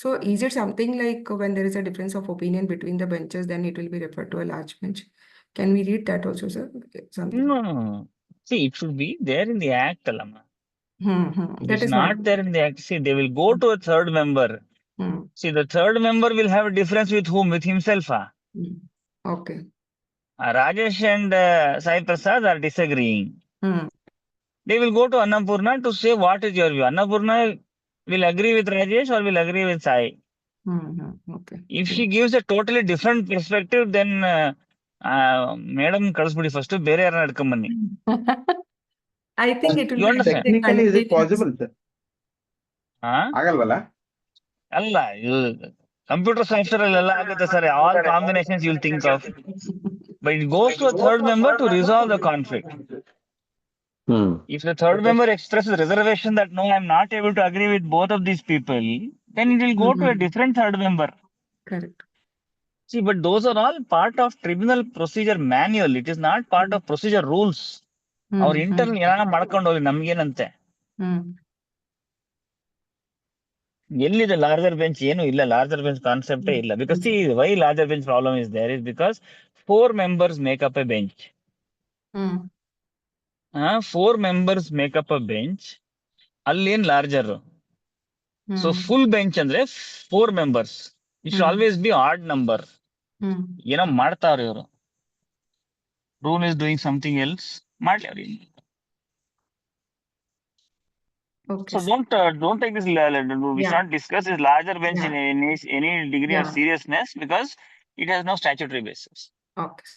So is it something like when there is a difference of opinion between the benches, then it will be referred to a large bench? Can we read that also, sir? Something. No. See, it should be there in the act, Alama. It That is is not there in the act. See, they will go to a third member. See, the third member will have a difference with whom? With himself. Okay. Rajesh and Sai Prasad are disagreeing. They will go to Annapurna to say what is your view. Annapurna will agree with Rajesh or will agree with Sai. Okay. If she gives a totally different perspective, then madam ಕಳಿಸ್ಬಿಡಿ first ಬೇರೆ ಯಾರನ್ನ ಹಿಡ್ಕೊಂಡ್ ಬನ್ನಿ. I think it will You be understand? Technically, is it possible, sir? ಆಗಲ್ವಲ್ಲ? ಅಲ್ಲ, ಇದು computer software ಅಲ್ಲೆಲ್ಲ ಆಗುತ್ತೆ sir. All combinations you'll think of. But it goes to a third member to resolve the conflict. If the third member expresses reservation that no, I'm not able to agree with both of these people, then it will go to a different third member. Correct. See, but those are all part of tribunal procedure manual. It is not part of procedure rules. Our internal ಏನಾರ ಮಾಡ್ಕೊಂಡು ಹೋಗಿ ನಮ್ಗೇನಂತೆ. ಎಲ್ಲಿದೆ larger bench? ಏನು ಇಲ್ಲ, larger bench ಕಾನ್ಸೆಪ್ಟೇ ಇಲ್ಲ. Because see why larger bench problem is there is because 4 members make up a bench. 4 members make up a bench. ಅಲ್ಲೇನ್ ಲಾರ್ಜರ್? ಸೊ ಫುಲ್ ಬೆಂಚ್ ಅಂದ್ರೆ 4 members. It should always be odd number. ಏನೋ ಮಾಡ್ತಾವ್ರೆ ಇವರು. Rule is doing something else. ಮಾಡ್ಲಿ ಅವ್ರಿಗೆ. Okay. So don't take this. We should not discuss this larger bench in any degree of seriousness because it has no statutory basis. Okay.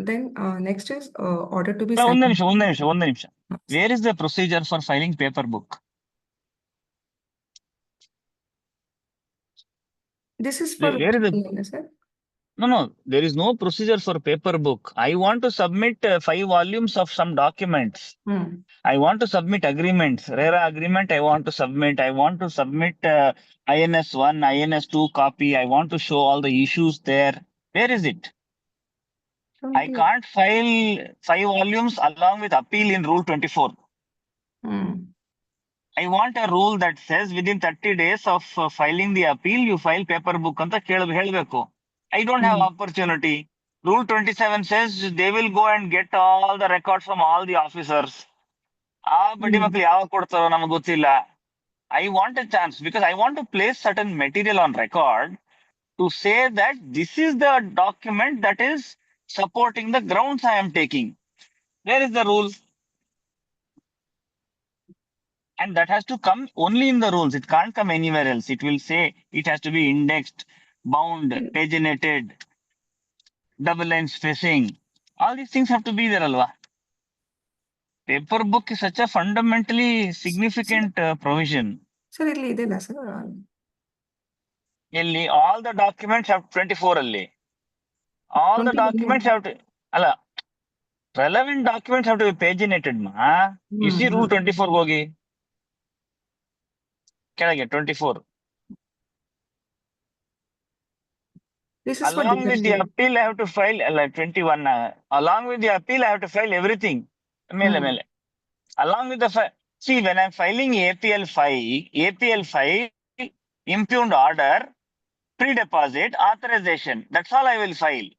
Then next is order to be ಒಂದು signed. ನಿಮಿಷ. Where is the procedure for filing paper book? This is for Where is the sir? No, there is no procedure for paper book. I want to submit 5 volumes of some documents. Hmm. I want to submit agreements. RERA agreement I want to submit. I want to submit INS 1, INS 2 copy. I want to show all the issues there. Where is it? I 28. can't file 5 volumes along with appeal in Rule 24. Hmm. I want a rule that says within 30 days of filing the appeal, you file paper book anta helbeku. I don't have Hmm. opportunity. Rule 27 says they will go and get all the records from all the officers. ಬಡ್ಡಿ ಮಕ್ಳು ಯಾವಾಗ ಕೊಡ್ತಾರೋ ನಮಗೆ ಗೊತ್ತಿಲ್ಲ. I want a chance because I want to place certain material on record to say that this is the document that is supporting the grounds I am taking. Where is the rule? And that has to come only in the rules. It can't come anywhere else. It will say it has to be indexed, bound, paginated, double line spacing. All these things have to be there, alwa. Paper book is such a fundamentally significant provision. Sir, ಇಲ್ಲಿ ಇದೆಲ್ಲ sir. Illi, all the documents have 24 alli. All the 20 documents have to, alla, relevant documents have to be paginated, ma. You see rule 24 ಹೋಗಿ ಕೆಳಗೆ 24. This is for Along with the defendant. appeal, I have to file 21. Along with the appeal, I have to file everything. Mele. Along with the see, when I'm filing APL 5, impugned order, pre-deposit, authorization. That's all I will file.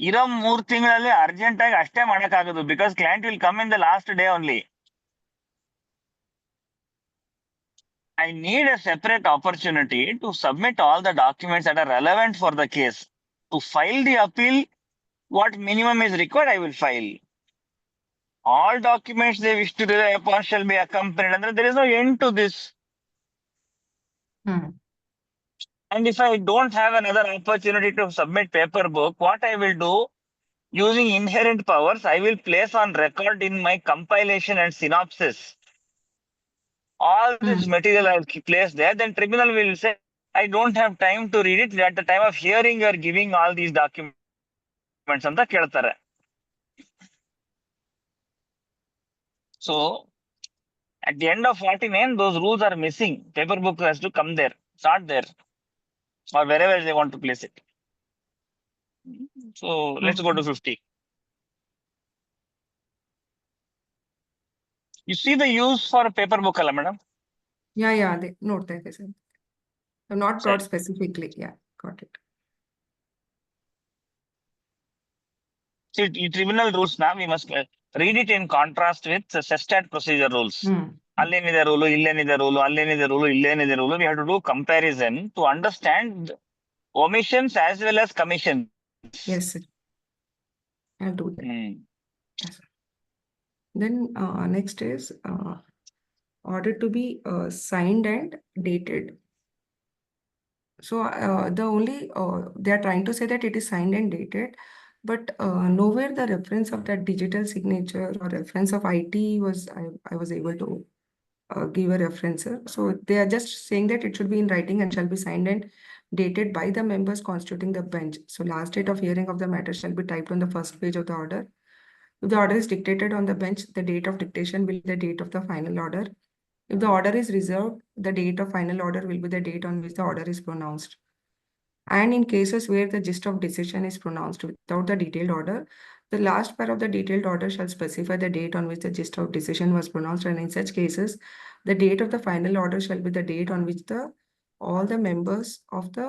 ಇರೋ 3 ತಿಂಗಳಲ್ಲಿ urgent ಆಗಿ ಅಷ್ಟೇ ಮಾಡಕ್ಕಾಗೋದು because client will come in the last day only. I need a separate opportunity to submit all the documents that are relevant for the case. To file the appeal, what minimum is required, I will file. All documents they wish to rely upon shall be accompanied. And there is no end to this. And if I don't have another opportunity to submit paper book, what I will do, using inherent powers, I will place on record in my compilation and synopsis. All this material I will place there. Then tribunal will say, I don't have time to read it. At the time of hearing, you are giving all these documents anta keltare. So at the end of 49, those rules are missing. Paper book has to come there, start there, or wherever they want to place it. So let's go to 50. You see the use for a paper book, alla madam? Yeah, they ನೋಡ್ತಾ ಇದೆ sir. Not brought specifically. Yeah, got it. See, tribunal rules now we must read it in contrast with SESTAT procedure rules. ಅಲ್ಲೇನಿದೆ rule, ಇಲ್ಲೇನಿದೆ rule, ಅಲ್ಲೇನಿದೆ rule, ಇಲ್ಲೇನಿದೆ rule. We have to do comparison to understand omissions as well as commissions. Yes, sir. I'll do that. Yes, sir. Then next is order to be signed and dated. So the only they are trying to say that it is signed and dated, but nowhere the reference of that digital signature or reference of IT was I was able to give a reference. So they are just saying that it should be in writing and shall be signed and dated by the members constituting the bench. So last date of hearing of the matter shall be typed on the first page of the order. If the order is dictated on the bench, the date of dictation will be the date of the final order. If the order is reserved, the date of final order will be the date on which the order is pronounced. And in cases where the gist of decision is pronounced without the detailed order, the last part of the detailed order shall specify the date on which the gist of decision was pronounced. And in such cases, the date of the final order shall be the date on which all the members of the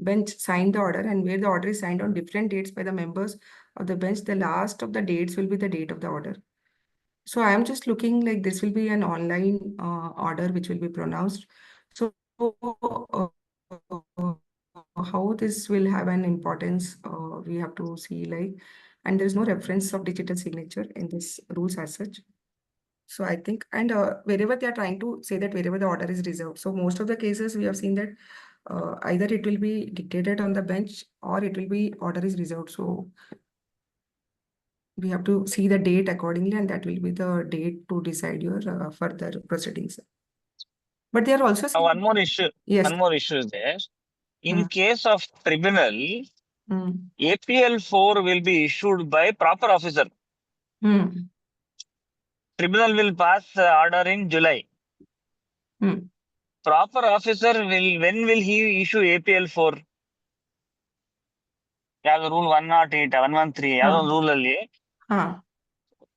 bench signed the order, and where the order is signed on different dates by the members of the bench, the last of the dates will be the date of the order. So I am just looking like this will be an online order which will be pronounced. So how this will have an importance, we have to see like, and there is no reference of digital signature in this rules as such. So I think, and wherever they are trying to say that wherever the order is reserved. So most of the cases we have seen that either it will be dictated on the bench or it will be order is reserved. So we have to see the date accordingly, and that will be the date to decide your further proceedings. But they are also One more issue. Yes. One more issue is there. In case of tribunal, APL 4 will be issued by proper officer. Tribunal will pass order in July. Proper officer will, when will he issue APL 4? ಯಾವ್ದು rule 108, 113, ಯಾವ್ದೋ ಒಂದು rule ಅಲ್ಲಿ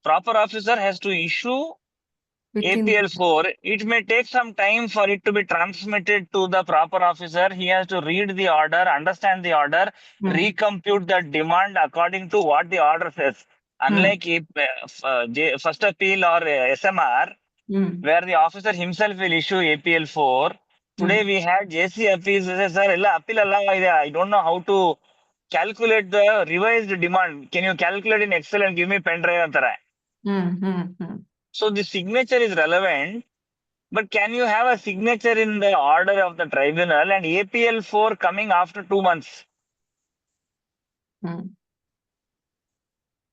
proper officer has to issue APL 4. It may take some time for it to be transmitted to the proper officer. He has to read the order, understand the order, recompute the demand according to what the order says. Unlike if, first appeal or SMR, where the officer himself will issue APL 4. Today we had JC appeals. Sir, appeal I don't know how to calculate the revised demand. Can you calculate in Excel and give me pen drive antara? So the signature is relevant, but can you have a signature in the order of the tribunal and APL 4 coming after 2 months?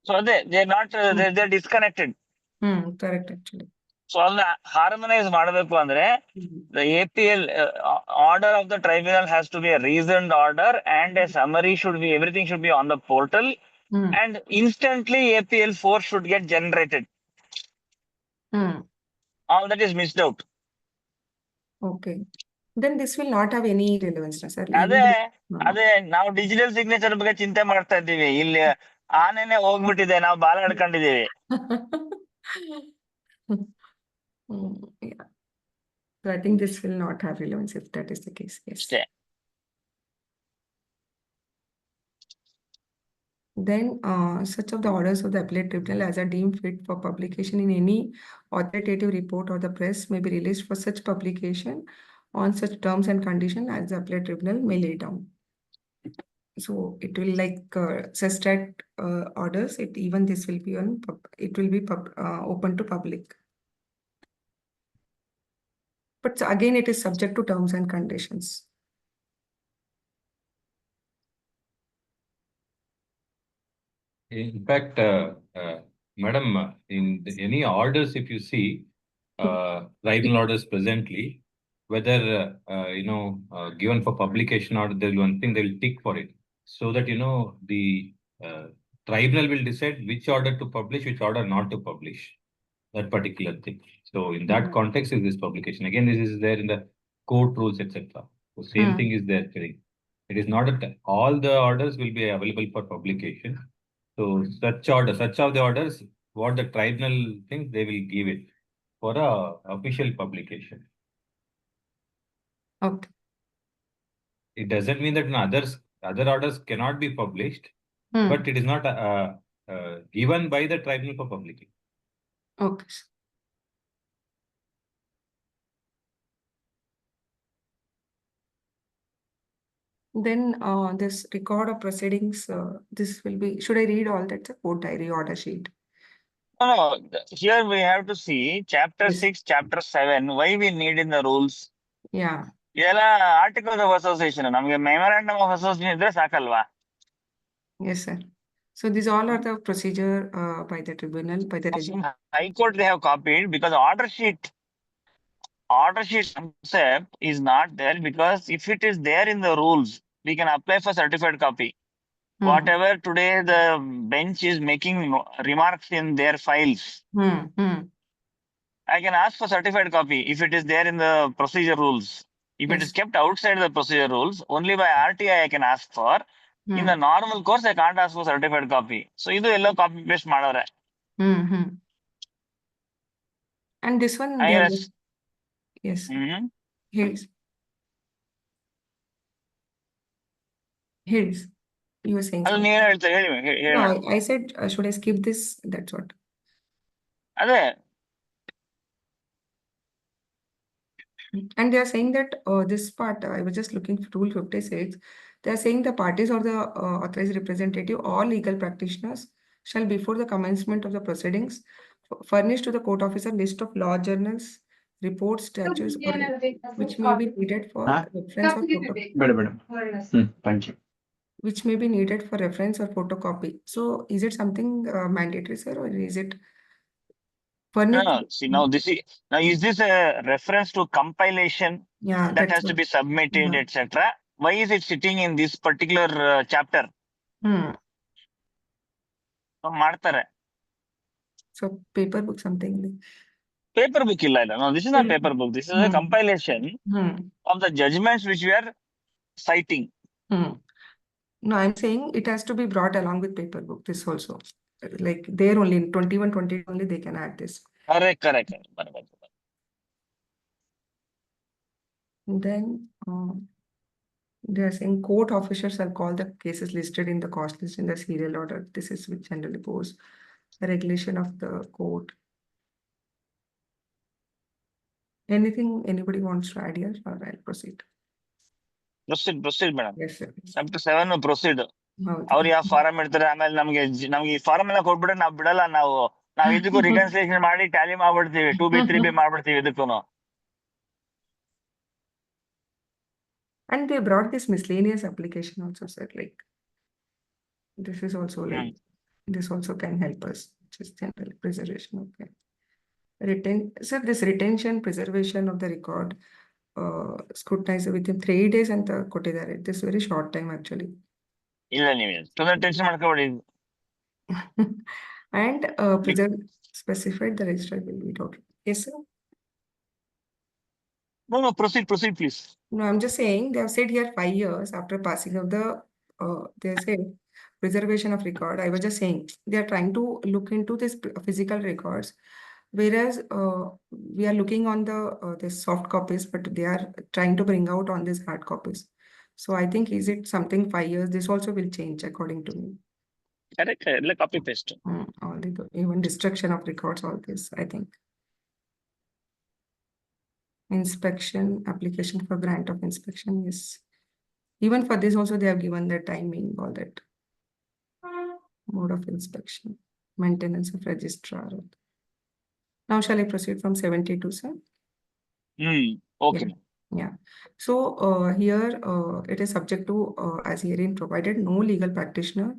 So they're not, they're disconnected. Correct, actually. So all the harmonize ಮಾಡಬೇಕು ಅಂದ್ರೆ the APL order of the tribunal has to be a reasoned order and a summary should be, everything should be on the portal and instantly APL 4 should get generated. All that is missed out. Okay. Then this will not have any relevance, sir. ಅದೇ ನಾವು digital signature ಬಗ್ಗೆ ಚಿಂತೆ ಮಾಡ್ತಾ ಇದ್ದೀವಿ, ಇಲ್ಲಿ ಆನೆನೆ ಹೋಗ್ಬಿಟ್ಟಿದೆ, ನಾವು ಬಾಲ ಹಿಡ್ಕೊಂಡಿದೀವಿ. Yeah. So I think this will not have relevance if that is the case. Yes. ಅಷ್ಟೇ. Then such of the orders of the appellate tribunal as are deemed fit for publication in any authoritative report or the press may be released for such publication on such terms and conditions as the appellate tribunal may lay down. So it will like suspect orders. Even this will be on. It will be open to public. But again, it is subject to terms and conditions. In fact, madam, in any orders, if you see tribunal orders presently, whether given for publication order, there will one thing they will tick for it, so that the tribunal will decide which order to publish, which order not to publish that particular thing. So in that context is this publication. Again, this is there in the court rules, etc. So same thing is there. It is not that all the orders will be available for publication. So such of the orders, what the tribunal thinks, they will give it for a official publication. Okay. It doesn't mean that other orders cannot be published, but it is not given by the tribunal for publication. Okay. Then this record of proceedings, this will be, should I read all that, court diary order sheet? No, here we have to see chapter 6, chapter 7, why we need in the rules. Yeah. ಇದೆಲ್ಲ articles of association, ನಮಗೆ memorandum of association ಇದ್ರೆ ಸಾಕಲ್ವಾ? Yes, sir. So these all are the procedure by the tribunal, by the High Court they have copied, because order sheet concept is not there, because if it is there in the rules, we can apply for certified copy. Whatever today the bench is making remarks in their files, I can ask for certified copy if it is there in the procedure rules. If it is kept outside the procedure rules, only by RTI I can ask for. In the normal course, I can't ask for certified copy. So idu ello copy paste madavre. And this one, yes. Here's you were saying. No, I said, should I skip this? That's what. Ade. And they are saying that this part, I was just looking for Rule 56. They are saying the parties or the authorized representative or legal practitioners shall, before the commencement of the proceedings, furnish to the court officer list of law journals, reports, statutes, which may be needed for reference or Thank you. Which may be needed for reference or photocopy. So, is it something mandatory, sir, or is it? No. See, now is this a reference to compilation? Yeah, that has to be submitted, etc. Why is it sitting in this particular chapter? Hmm. ಮಾಡ್ತಾರೆ. So paper book something like. Paper book ಇಲ್ಲ ಇಲ್ಲ. No, this is not Hmm. paper book. This is a Hmm. compilation Hmm. of the judgments which we are citing. Hmm. No, I'm saying it has to be brought along with paper book. This also, like there only in 21, 22 only they can add this. Correct, correct, correct. ಬರಬೇಕು. Then they are saying court officers shall call the cases listed in the cost list in the serial order. This is which generally goes the regulation of the court. Anything anybody wants to add here, or I'll proceed. Proceed madam. Yes, sir. Up to 7 proceed. ಹೌದು. ಅವ್ರು ಯಾವ form ಇಡ್ತಾರೆ, ಆಮೇಲೆ ನಮ್ಗೆ ಈ form ಎಲ್ಲ ಕೊಟ್ಬಿಟ್ರೆ ನಾವ್ ಬಿಡಲ್ಲ. ನಾವ್ ಇದಕ್ಕೂ ರಿಕನ್ಸಿಲೇಷನ್ ಮಾಡಿ ಟ್ಯಾಲಿ ಮಾಡ್ಬಿಡ್ತೀವಿ, 2B 3B ಮಾಡ್ಬಿಡ್ತೀವಿ ಇದಕ್ಕೂ. And they brought this miscellaneous application also, sir. Like this is also like this also can help us, which is general preservation. Okay. Sir, this retention preservation of the record, scrutinize within 3 days and ಕೊಟ್ಟಿದ್ದಾರೆ. This very short time actually. ಇಲ್ಲ ನೀವು ಸುಮ್ಮನೆ tension ಮಾಡ್ಕೊಬೇಡಿ. And preserve specified the registrar will be total. Yes, sir. No, proceed please. No, I'm just saying they have said here 5 years after passing of the they say preservation of record. I was just saying they are trying to look into this physical records, whereas we are looking on the this soft copies, but they are trying to bring out on these hard copies. So I think is it something 5 years? This also will change according to me. Correct, ಎಲ್ಲ copy paste. All the even destruction of records, all this I think. Inspection application for grant of inspection, yes. Even for this also they have given the timing, all that. Mode of inspection, maintenance of registrar. Now shall I proceed from 72, sir? Okay. Yeah. So here it is subject to as herein provided no legal practitioner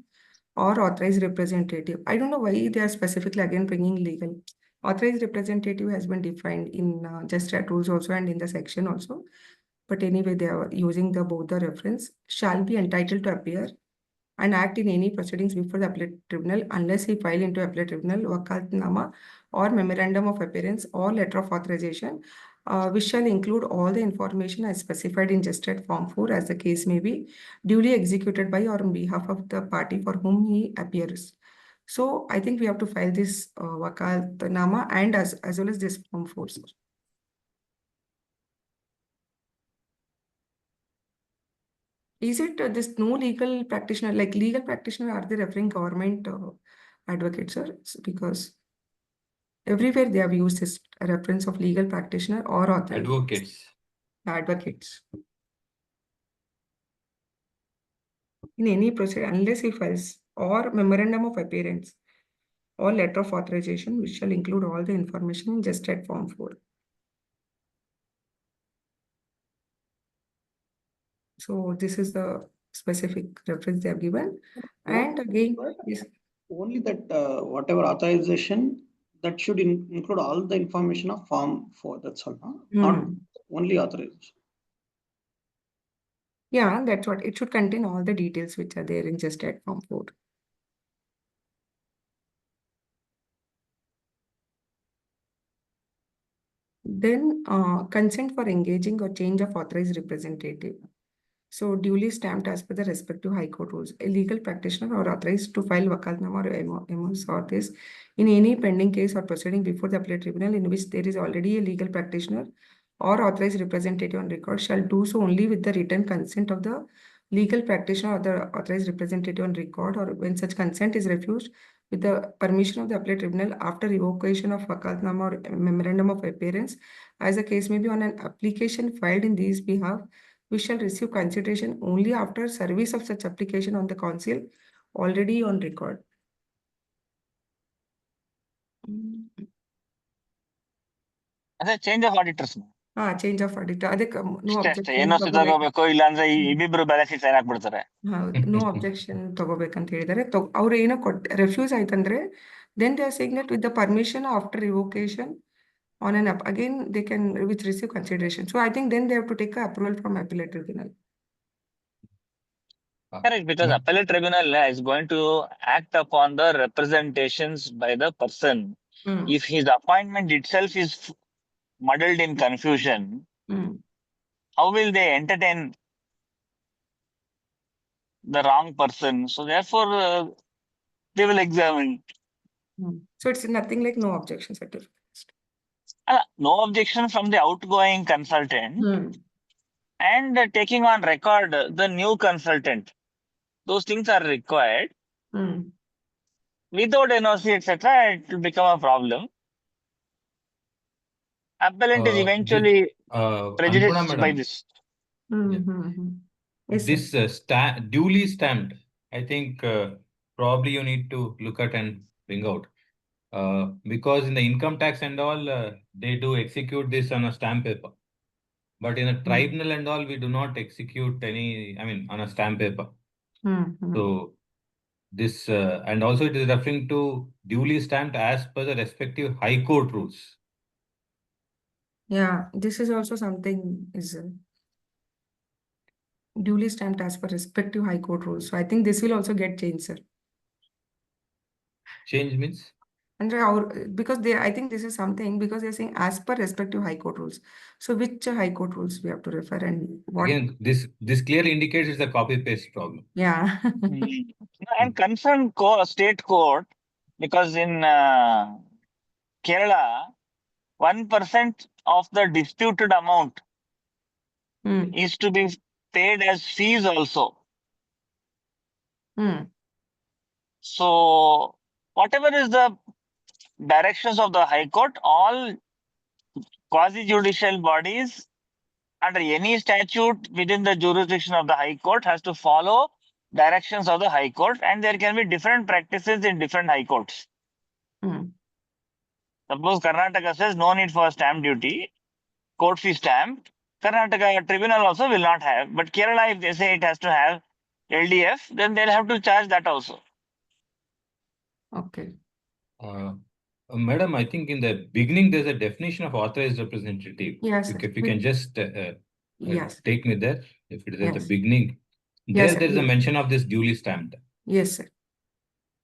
or authorized representative. I don't know why they are specifically again bringing legal. Authorized representative has been defined in Justat rules also and in the section also. But anyway, they are using both the reference shall be entitled to appear and act in any proceedings before the appellate tribunal unless he file into appellate tribunal wakalatnama or memorandum of appearance or letter of authorization, which shall include all the information as specified in Justat Form 4 as the case may be duly executed by or on behalf of the party for whom he appears. So I think we have to file this wakalatnama and as well as this Form 4. Sir. Is it this no legal practitioner, like legal practitioner, are they referring government advocates, sir? Because everywhere they have used this reference of legal practitioner or authorized. Advocates. Advocates. In any procedure, unless he files or memorandum of appearance or letter of authorization, which shall include all the information in Justat Form 4. So this is the specific reference they have given. And again, yes. Only that whatever authorization that should include all the information of Form 4. That's all. Not only authorization. Yeah, that's what it should contain, all the details which are there in Justat Form 4. Then consent for engaging or change of authorized representative. So duly stamped as per the respective High Court rules. A legal practitioner or authorized to file wakalatnama or MS or this in any pending case or proceeding before the appellate tribunal in which there is already a legal practitioner or authorized representative on record shall do so only with the written consent of the legal practitioner or the authorized representative on record, or when such consent is refused with the permission of the appellate tribunal after revocation of wakalatnama or memorandum of appearance, as the case may be, on an application filed in these behalf, we shall receive consideration only after service of such application on the council already on record. ಅದೇ change of auditors. Change of auditor. ಅದಕ್ಕೆ no objection. ಏನೋ ಸಿದ್ಧಾಗಬೇಕು, ಇಲ್ಲ ಅಂದ್ರೆ ಇಬ್ಬಿಬ್ರು balance sheet sign ಹಾಕ್ಬಿಡ್ತಾರೆ. No objection ತಗೋಬೇಕಂತ ಹೇಳಿದ್ದಾರೆ. ಅವ್ರು ಏನೋ ರೆಫ್ಯೂಸ್ ಆಯ್ತಂದ್ರೆ then they are saying that with the permission after revocation on an app again they can which receive consideration. So I think then they have to take a approval from appellate tribunal. Correct, because appellate tribunal is going to act upon the representations by the person. Hmm. If his appointment itself is muddled in confusion, Hmm. how will they entertain the wrong person? So therefore, they will examine. So it's nothing like no objections at all. No objection from the outgoing consultant Hmm. and taking on record the new consultant. Those things are required. Hmm. Without NOC, etc., it will become a problem. Appellant is eventually prejudiced Annapurna by madam, this. Hmm. Yeah. Hmm. Hmm. Yes, sir. this duly stamped, I think probably you need to look at and bring out. Because in the income tax and all, they do execute this on a stamp paper. But in a tribunal and all, we do not execute any, I mean, on a stamp paper. Hmm. Hmm. So this, and also it is referring to duly stamped as per the respective high court rules. Yeah, this is also something is duly stamped as per respective high court rules. So I think this will also get changed, sir. Change means? And because I think this is something because they're saying as per respective high court rules. So which high court rules we have to refer and what? Again, this clearly indicates it's a copy paste problem. Yeah. And concerned state court, because in Kerala, 1% of the disputed amount Hmm. is to be paid as fees also. Hmm. So whatever is the directions of the High Court, all quasi-judicial bodies under any statute within the jurisdiction of the High Court has to follow directions of the High Court, and there can be different practices in different High Courts. Hmm. Suppose Karnataka says no need for stamp duty, court fee stamp. Karnataka tribunal also will not have, but Kerala, if they say it has to have LDF, then they'll have to charge that also. Okay. Madam, I think in the beginning there's a definition of authorized representative. Yes, If sir. you can just Yes. take me there, if it is at the Yes. beginning. Yes, sir. There is a mention of this duly stamped Yes, sir.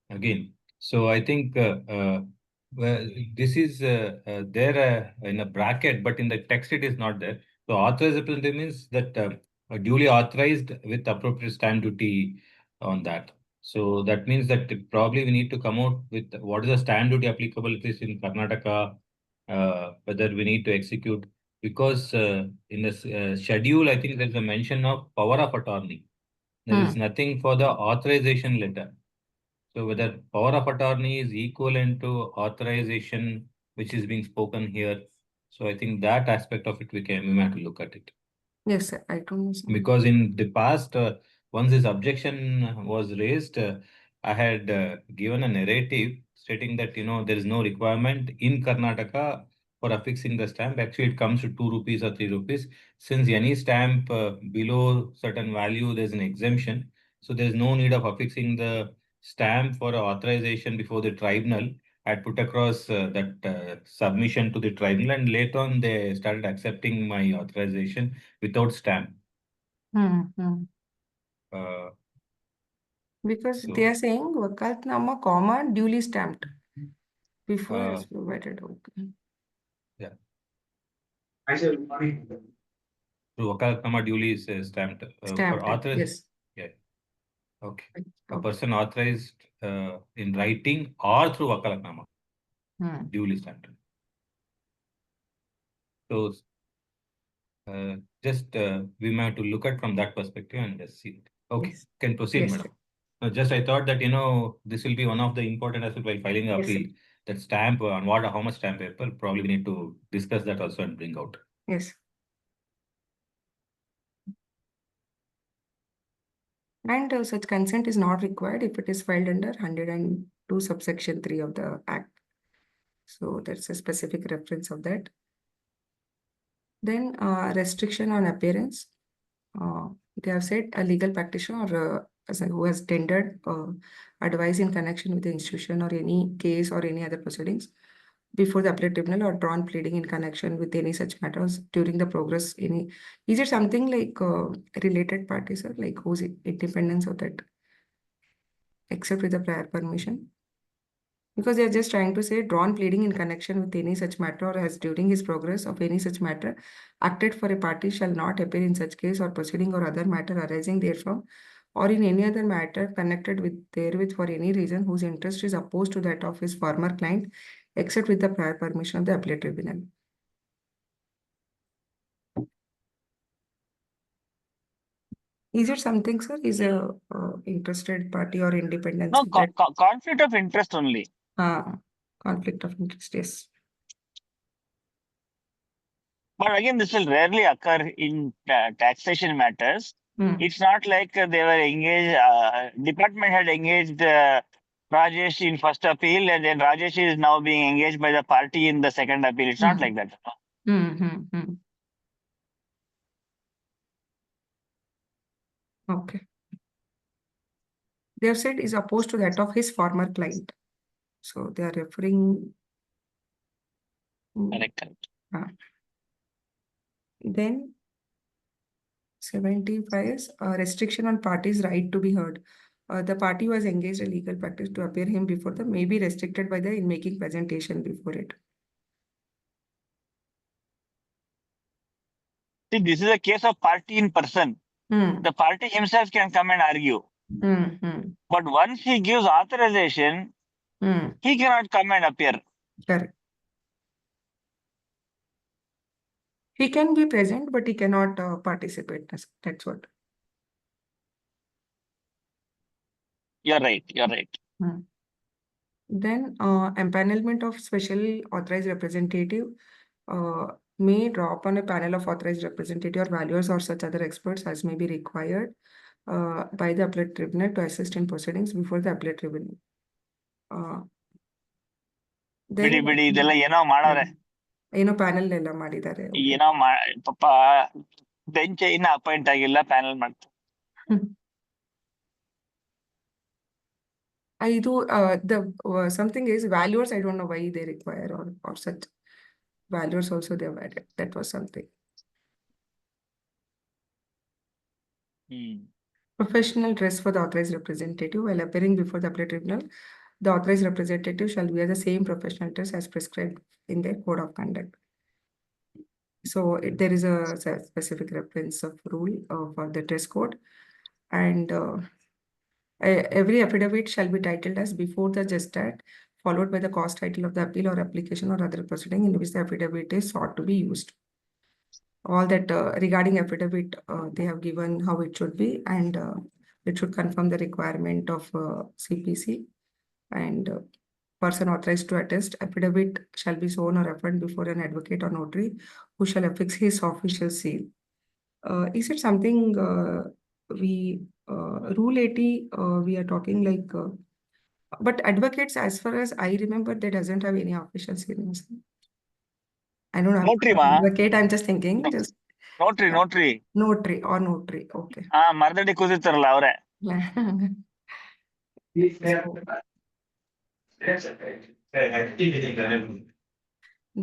again. So I think well, this is there in a bracket, but in the text it is not there. So authorized representative means that duly authorized with appropriate stamp duty on that. So that means that probably we need to come out with what is the stamp duty applicable if it's in Karnataka, whether we need to execute, because in the schedule, I think there's a mention of power of attorney. There is nothing for the authorization letter. So whether power of attorney is equivalent to authorization, which is being spoken here. So I think that aspect of it we may have to look at it. Yes, sir. I don't know. Sir. Because in the past, once this objection was raised, I had given a narrative stating that, there is no requirement in Karnataka for affixing the stamp. Actually, it comes to 2 rupees or 3 rupees. Since any stamp below certain value, there's an exemption. So there's no need of affixing the stamp for authorization before the tribunal. I'd put across that submission to the tribunal, and later on they started accepting my authorization without stamp. Because So- they are saying Wakalatnama, comma, duly stamped. Before Uh, it's provided. Okay. So Wakalatnama duly is stamped. Stamped. For authorized. Yes. Yeah. Okay. A Okay. person authorized in writing or through Wakalatnama, duly stamped. So just we might have to look at from that perspective and just see. Okay, Yes. can proceed, Yes, madam. sir. No, just I thought that this will be one of the important aspects while filing an Yes, sir. appeal. That stamp on how much stamp paper, probably we need to discuss that also and bring out. Yes. And such consent is not required if it is filed under 102 subsection 3 of the Act. So that's a specific reference of that. Then restriction on appearance. They have said a legal practitioner or who has tendered advice in connection with the institution or any case or any other proceedings before the appellate tribunal or drawn pleading in connection with any such matters during the progress any. Is it something like related parties, sir? Like whose independence of that, except with the prior permission? Because they are just trying to say drawn pleading in connection with any such matter or as during his progress of any such matter acted for a party shall not appear in such case or proceeding or other matter arising therefrom or in any other matter connected with therewith for any reason whose interest is opposed to that of his former client except with the prior permission of the appellate tribunal. Is it something, sir? Is a interested party or independence? No, with that? conflict of interest only. Conflict of interest, yes. But again, this will rarely occur in taxation matters. Hmm. It's not like they were engaged, department had engaged Rajesh in first appeal and then Rajesh is now being engaged by the party in the second appeal. It's not like that. Okay. They have said is opposed to that of his former client. So they are referring. Correct. Then 75 is a restriction on parties' right to be heard. The party was engaged in legal practice to appear him before them may be restricted by the in making presentation before it. See, this is a case of party in person. The party himself can come and argue. But once he gives authorization, he cannot come and appear. Correct. He can be present, but he cannot participate. That's what. You're right. Then empanelment of special authorized representative may draw upon a panel of authorized representative or valuers or such other experts as may be required by the appellate tribunal to assist in proceedings before the appellate tribunal. ಬಿಡಿ ಇದೆಲ್ಲ ಏನೋ ಮಾಡವ್ರೆ. ಏನೋ panel ಎಲ್ಲ ಮಾಡಿದ್ದಾರೆ. ಏನೋ ಪಾಪ bench ಇನ್ನ ಅಪಾಯಿಂಟ್ ಆಗಿಲ್ಲ, ಪ್ಯಾನೆಲ್ ಮಾಡ್ತಾರೆ. ಇದು the something is valuers. I don't know why they require or such valuers also they have added. That was something. Professional dress for the authorized representative while appearing before the appellate tribunal. The authorized representative shall wear the same professional dress as prescribed in their code of conduct. So there is a specific reference of rule for the dress code, and every affidavit shall be titled as before the gestat, followed by the cause title of the appeal or application or other proceeding in which the affidavit is sought to be used. All that regarding affidavit, they have given how it should be, and it should confirm the requirement of CPC. And person authorized to attest affidavit shall be sworn or affirmed before an advocate or notary who shall affix his official seal. Is it something Rule 80 we are talking like, but advocates, as far as I remember, they doesn't have any official seal. I don't know. Notary, ma. Advocate, I'm just thinking. Just Notary. Notary. Okay. ಮರದಡಿ ಕೂದಿರ್ತಾರಲ್ಲ ಅವ್ರೆ.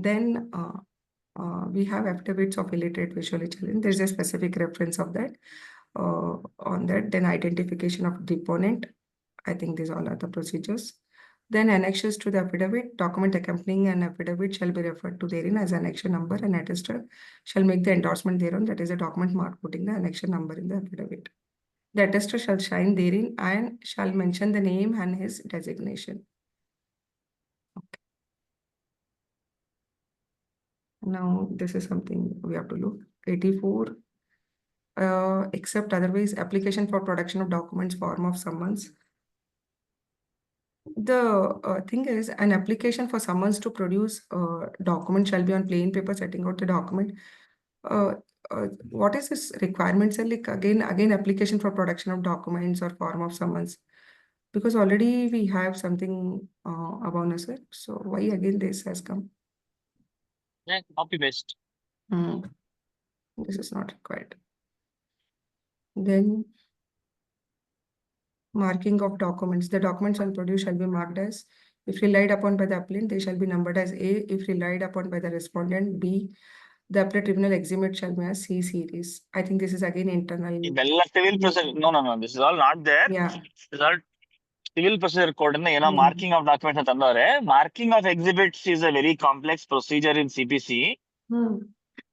Then we have affidavits of illiterate visually challenged. There's a specific reference of that on that. Then identification of deponent. I think these all are the procedures. Then annexures to the affidavit, document accompanying an affidavit shall be referred to therein as annexure number, and attester shall make the endorsement thereon. That is a document mark putting the annexure number in the affidavit. The attester shall sign therein and shall mention the name and his designation. Okay. Now this is something we have to look. 84. Except otherwise, application for production of documents, form of summons. The thing is, an application for summons to produce document shall be on plain paper setting out the document. What is this requirement, sir? Like again, application for production of documents or form of summons, because already we have something about us, sir. So why again this has come? Yeah, copy paste. This is not required. Then marking of documents. The documents on produce shall be marked as If relied upon by the appellant, they shall be numbered as A. If relied upon by the respondent, B. The appellate tribunal exhibit shall be as C series. I think this is again internal. civil procedure. No. This is all not there. Yeah. This is all civil procedure code. Hmm. Marking of documents. Marking of exhibits is a very complex procedure in CPC.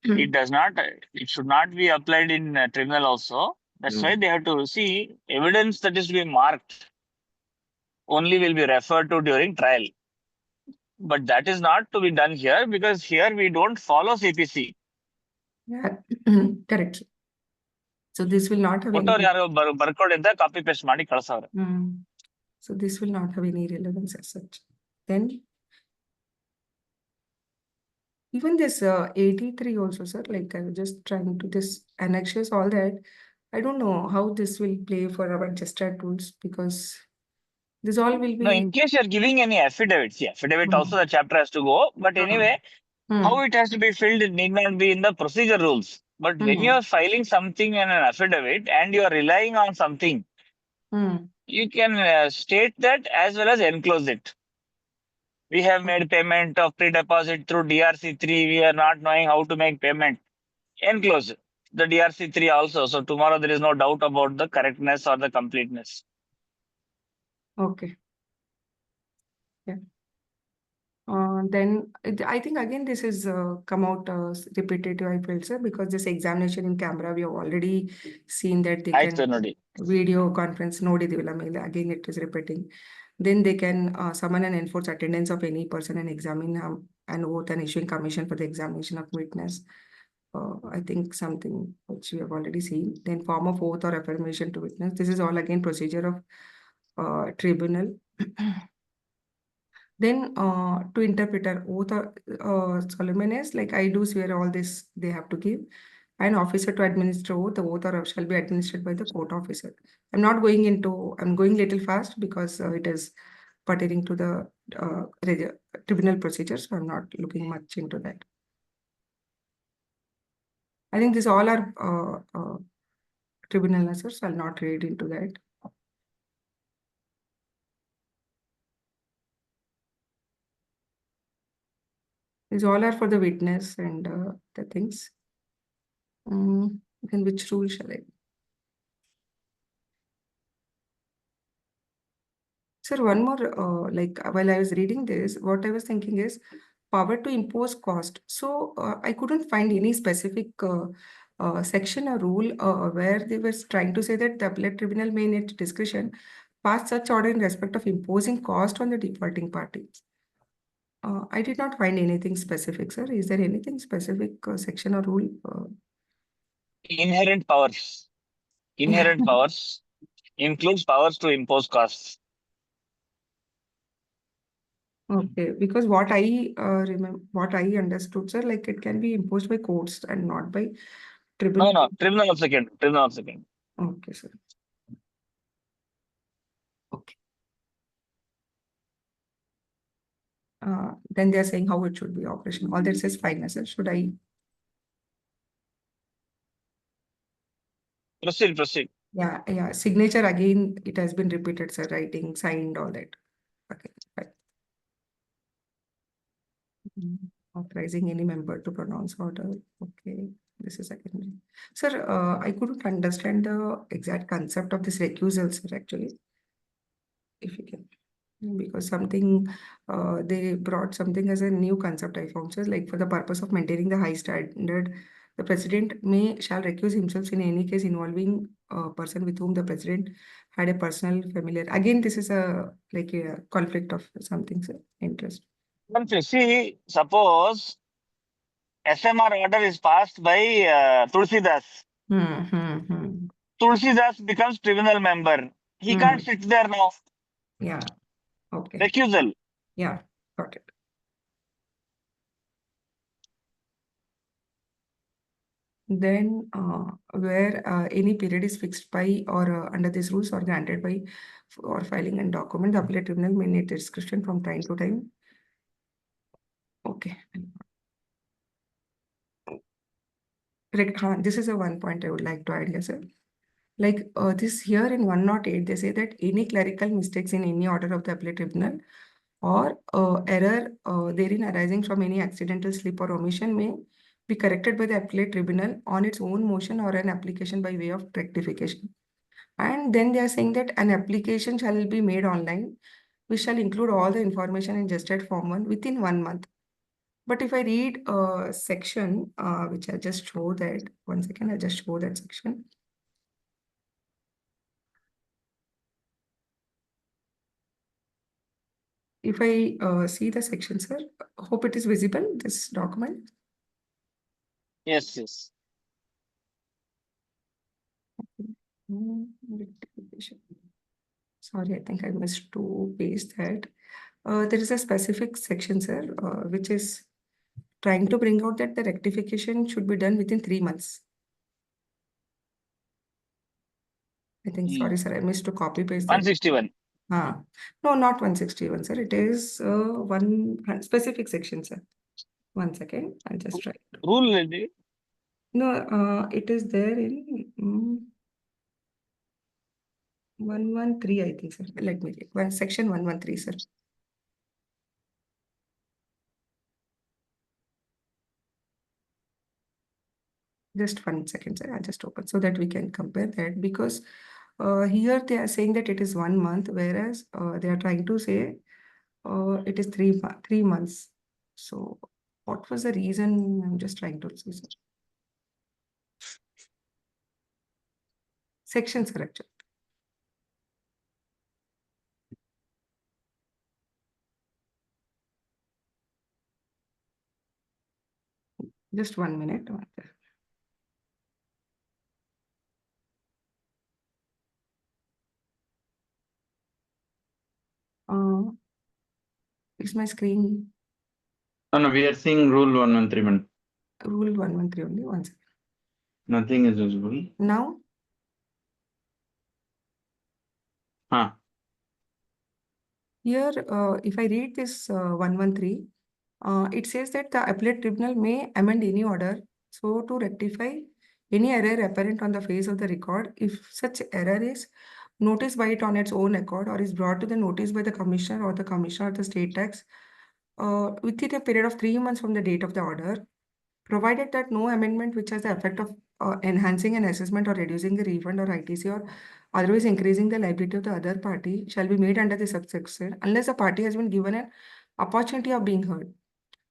It does not. It should not be applied in tribunal also. That's why they have to see evidence that is to be marked only will be referred to during trial. But that is not to be done here because here we don't follow CPC. Yeah. Correct. So this will not have Photo any. ಯಾರೋ ಬರ್ಕೊಂಡಿದ್ದ copy paste ಮಾಡಿ ಕಳ್ಸವ್ರೆ. So this will not have any relevance as such. Then even this 83 also, sir, like I was just trying to this annexes, all that. I don't know how this will play for our gesture tools because this all will be. No, in case you're giving any affidavits, affidavit also the chapter has to go. But anyway, how it has to be filled need not be in the procedure rules. But when you are filing something in an affidavit and you are relying on something, you can state that as well as enclose it. We have made payment of pre-deposit through DRC3. We are not knowing how to make payment. Enclose the DRC3 also. So tomorrow there is no doubt about the correctness or the completeness. Okay. Yeah. Then I think again this is come out repetitive, I feel, sir, because this examination in camera we have already seen that they ಆಯ್ತು can ನೋಡಿ. video conference ನೋಡಿದೀವಲ್ಲ ಮೇಲೆ, again it is repeating. Then they can summon and enforce attendance of any person and examine an oath and issuing commission for the examination of witness. I think something which we have already seen. Then form of oath or affirmation to witness. This is all again procedure of tribunal. Then to interpreter oath or solemnity, like I do swear all this they have to give. An officer to administer oath, the oath or shall be administered by the court officer. I'm going little fast because it is pertaining to the tribunal procedure, so I'm not looking much into that. I think these all are tribunal answers, so I'll not read into that. These all are for the witness and the things. Then which rule shall I? Sir, one more, like while I was reading this, what I was thinking is power to impose cost. So I couldn't find any specific section or rule where they were trying to say that the appellate tribunal may in its discretion pass such order in respect of imposing cost on the defaulting parties. I did not find anything specific, sir. Is there anything specific section or rule? Inherent powers. Inherent powers includes powers to impose costs. Okay, because what I remember, what I understood, sir, like it can be imposed by courts and not by tribunal. No, tribunal also can. Tribunal also can. Okay, sir. Okay. Then they are saying how it should be operational. All that says fine, sir. Should I? Proceed. Yeah. Signature again, it has been repeated, sir. Writing, signed, all that. Okay, fine. Authorizing any member to pronounce order. Okay, this is secondary. Sir, I couldn't understand the exact concept of this recusal, sir, actually. If you can. Because something, they brought something as a new concept, I found, sir, like for the purpose of maintaining the high standard, the president shall recuse himself in any case involving a person with whom the president had a personal familiar. Again, this is a conflict of something, sir, interest. See, suppose SMR order is passed by Tulsidas. Tulsidas becomes tribunal member. He can't sit there now. Yeah. Okay. Recusal. Yeah, got it. Then where any period is fixed by or under these rules or granted by or filing a document, the appellate tribunal may need discretion from time to time. Okay. This is a one point I would like to add, yes, sir. Like this here in 108, they say that any clerical mistakes in any order of the appellate tribunal or error therein arising from any accidental slip or omission may be corrected by the appellate tribunal on its own motion or an application by way of rectification. And then they are saying that an application shall be made online, which shall include all the information in gested form 1 within 1 month. But if I read a section, which I just show that, 1 second, I'll just show that section. If I see the section, sir, hope it is visible, this document. Yes, yes. Rectification. Sorry, I think I missed to paste that. There is a specific section, sir, which is trying to bring out that the rectification should be done within 3 months. I think, sorry, sir, I missed to copy paste that. 161. No, not 161, sir. It is one specific section, sir. 1 second, I'll just try. Rule lady. No, it is there in 113, I think, sir. Let me read. Section 113, sir. Just 1 second, sir. I'll just open so that we can compare that, because here they are saying that it is 1 month, whereas they are trying to say it is 3 months. So what was the reason? I'm just trying to see, sir. Sections are actually. Just 1 minute. Is my screen No, we are seeing rule 113, madam. rule 113 only? 1 second. Nothing is visible. Now, here, if I read this 113, it says that the appellate tribunal may amend any order so to rectify any error apparent on the face of the record if such error is noticed by it on its own accord or is brought to the notice by the commissioner or the commissioner of the state tax within a period of 3 months from the date of the order, provided that no amendment which has the effect of enhancing an assessment or reducing the refund or ITC or otherwise increasing the liability of the other party shall be made under the subsection unless the party has been given an opportunity of being heard.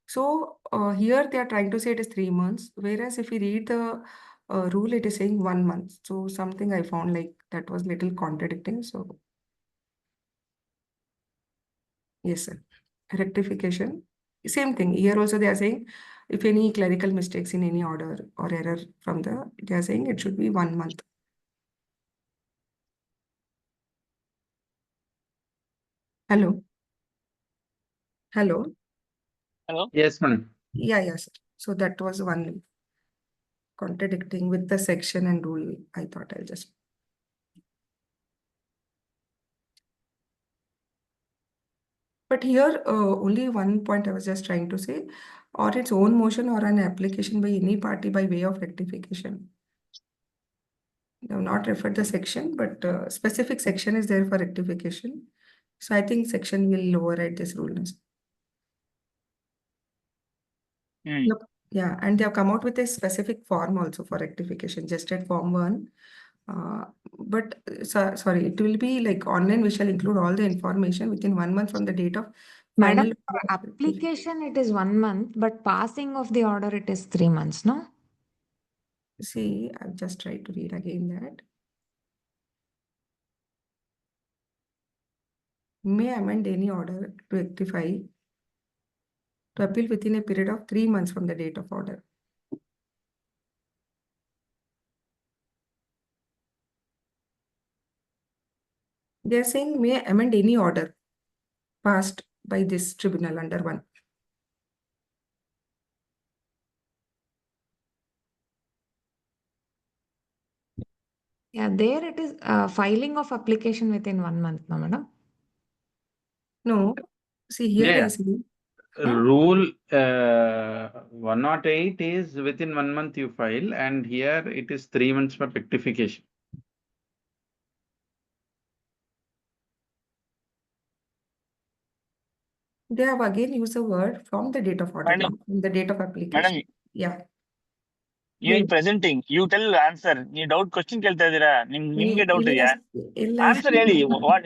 So here they are trying to say it is 3 months, whereas if we read the rule, it is saying 1 month. So something I found like that was little contradicting. So yes, sir. Rectification. Same thing. Here also they are saying if any clerical mistakes in any order or error from they are saying it should be 1 month. Hello. Hello. Hello. Yes, madam. Yeah, sir. So that was one contradicting with the section and rule. I thought I'll just. But here, only one point I was just trying to say, or its own motion or an application by any party by way of rectification. They have not referred the section, but specific section is there for rectification. So I think section will override this rule. Yep. Yeah, and they have come out with a specific form also for rectification, just at form 1. Sorry, it will be like online. We shall include all the information within 1 month from the date of final. Madam, for application it is 1 month, but passing of the order it is 3 months, no? See, I've just tried to read again that. May amend any order to rectify to appeal within a period of 3 months from the date of order. They are saying may amend any order passed by this tribunal under 1. Yeah, there it is filing of application within 1 month, no, madam? No, see here they Yeah. are saying. Rule 108 is within 1 month you file, and here it is 3 months for rectification. They have again used the word from the date of order, Madam, from the date of application. Yeah. you Wait. presenting, you tell answer. You doubt question ಕೇಳ್ತಾ ಇದ್ದೀರಾ ನಿಮ್ಗೆ doubt ಇಲ್ಲ ಇದೆಯಾ? ಇಲ್ಲ Answer ಹೇಳಿ. What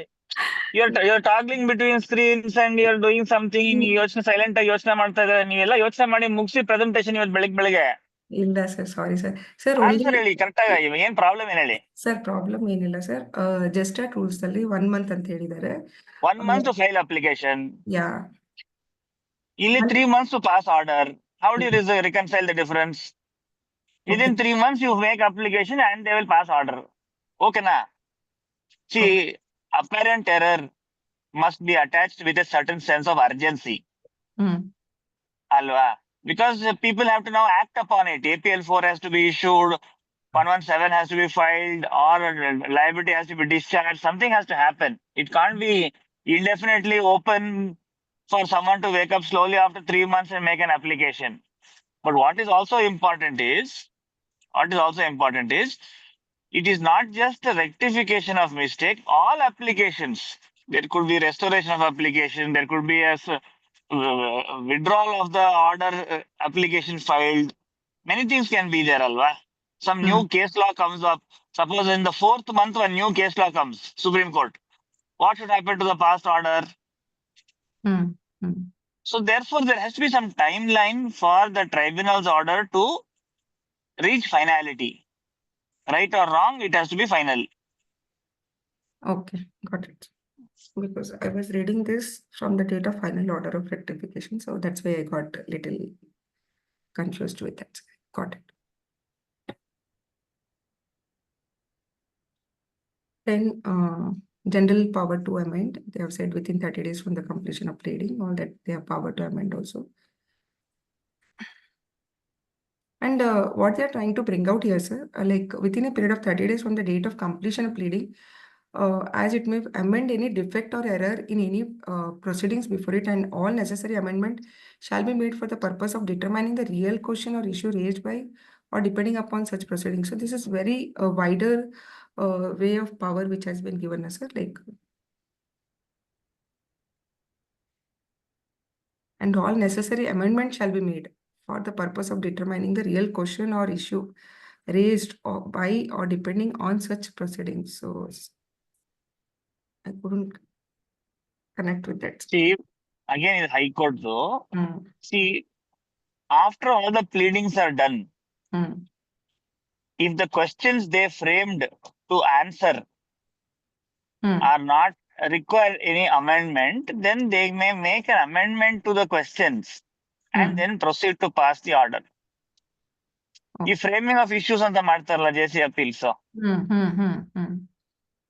you're toggling between screens and you're doing something. ನೀವು ಯೋಚನೆ silent ಆಗಿ ಯೋಚನೆ ಮಾಡ್ತಾ ಇದ್ದಾರೆ. ನೀವೆಲ್ಲ ಯೋಚನೆ ಮಾಡಿ ಮುಗಿಸಿ ಪ್ರೆಸೆಂಟೇಷನ್ ಇವತ್ತು ಬೆಳಿಗ್ಗೆ. ಇಲ್ಲ sir, sorry sir. Sir answer ಹೇಳಿ ಕರೆಕ್ಟ್ ಆಗಿ. ಏನ್ ಪ್ರಾಬ್ಲಮ್ ಏನ್ ಹೇಳಿ? ಸರ್ ಪ್ರಾಬ್ಲಮ್ ಏನಿಲ್ಲ ಸರ್. ಜಸ್ಟ್ ಆ ರೂಲ್ಸ್ ಅಲ್ಲಿ 1 month ಅಂತ ಹೇಳಿದ್ದಾರೆ. 1 month to file application. ಯಾ. ಇಲ್ಲಿ 3 months to pass order. How do you reconcile the difference? Within 3 months you make application and they will pass order. Okay na? See, apparent error must be attached with a certain sense of urgency. Alva. Because people have to now act upon it. APL4 has to be issued, 117 has to be filed, or liability has to be discharged. Something has to happen. It can't be indefinitely open for someone to wake up slowly after 3 months and make an application. But what is also important is, it is not just a rectification of mistake. All applications, there could be restoration of application, there could be a withdrawal of the order application filed. Many things can be there, Alva. Some new case law comes up. Suppose in the 4th month, a new case law comes, Supreme Court. What should happen to the past order? So therefore, there has to be some timeline for the tribunal's order to reach finality. Right or wrong, it has to be final. Okay, got it. Because I was reading this from the date of final order of rectification, so that's why I got a little confused with that. Got it. Then general power to amend. They have said within 30 days from the completion of pleading, all that they have power to amend also. And what they are trying to bring out here, sir, like within a period of 30 days from the date of completion of pleading, as it may amend any defect or error in any proceedings before it, and all necessary amendment shall be made for the purpose of determining the real question or issue raised by or depending upon such proceedings. So this is very wider way of power which has been given us, sir. Like, and all necessary amendments shall be made for the purpose of determining the real question or issue raised by or depending on such proceedings. So I couldn't connect with that. See, again, in High Court though, see, after all the pleadings are done, if the questions they framed to answer are not require any amendment, then they may make an amendment to the questions and then proceed to pass the order. The framing of issues on the ಮಾಡ್ತಾರಲ್ಲ JC appeals.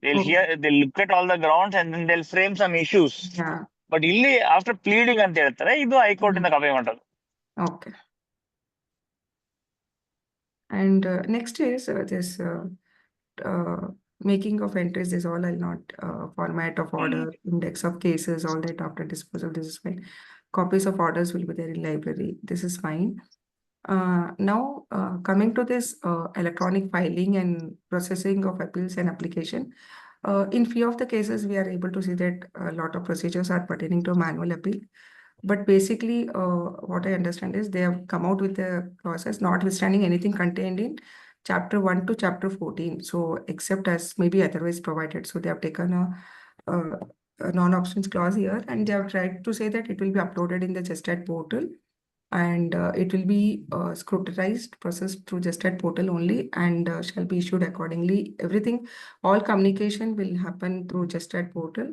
They'll look at all the grounds and then they'll frame some issues. Yeah. But ಇಲ್ಲಿ after pleading ಅಂತ ಹೇಳ್ತಾರೆ, ಇದು high court ಇಂದ copy ಮಾಡೋದು. Okay. And next is this making of entries is all. I'll not format of order, index of cases, all that after disposal. This is fine. Copies of orders will be there in library. This is fine. Now coming to this electronic filing and processing of appeals and application. In few of the cases, we are able to see that a lot of procedures are pertaining to manual appeal. But basically, what I understand is they have come out with the process, notwithstanding anything contained in chapter 1 to chapter 14. So except as maybe otherwise provided. So they have taken a non-options clause here, and they have tried to say that it will be uploaded in the Gestat portal, and it will be scrutinized, processed through Gestat portal only, and shall be issued accordingly. Everything, all communication will happen through Gestat portal.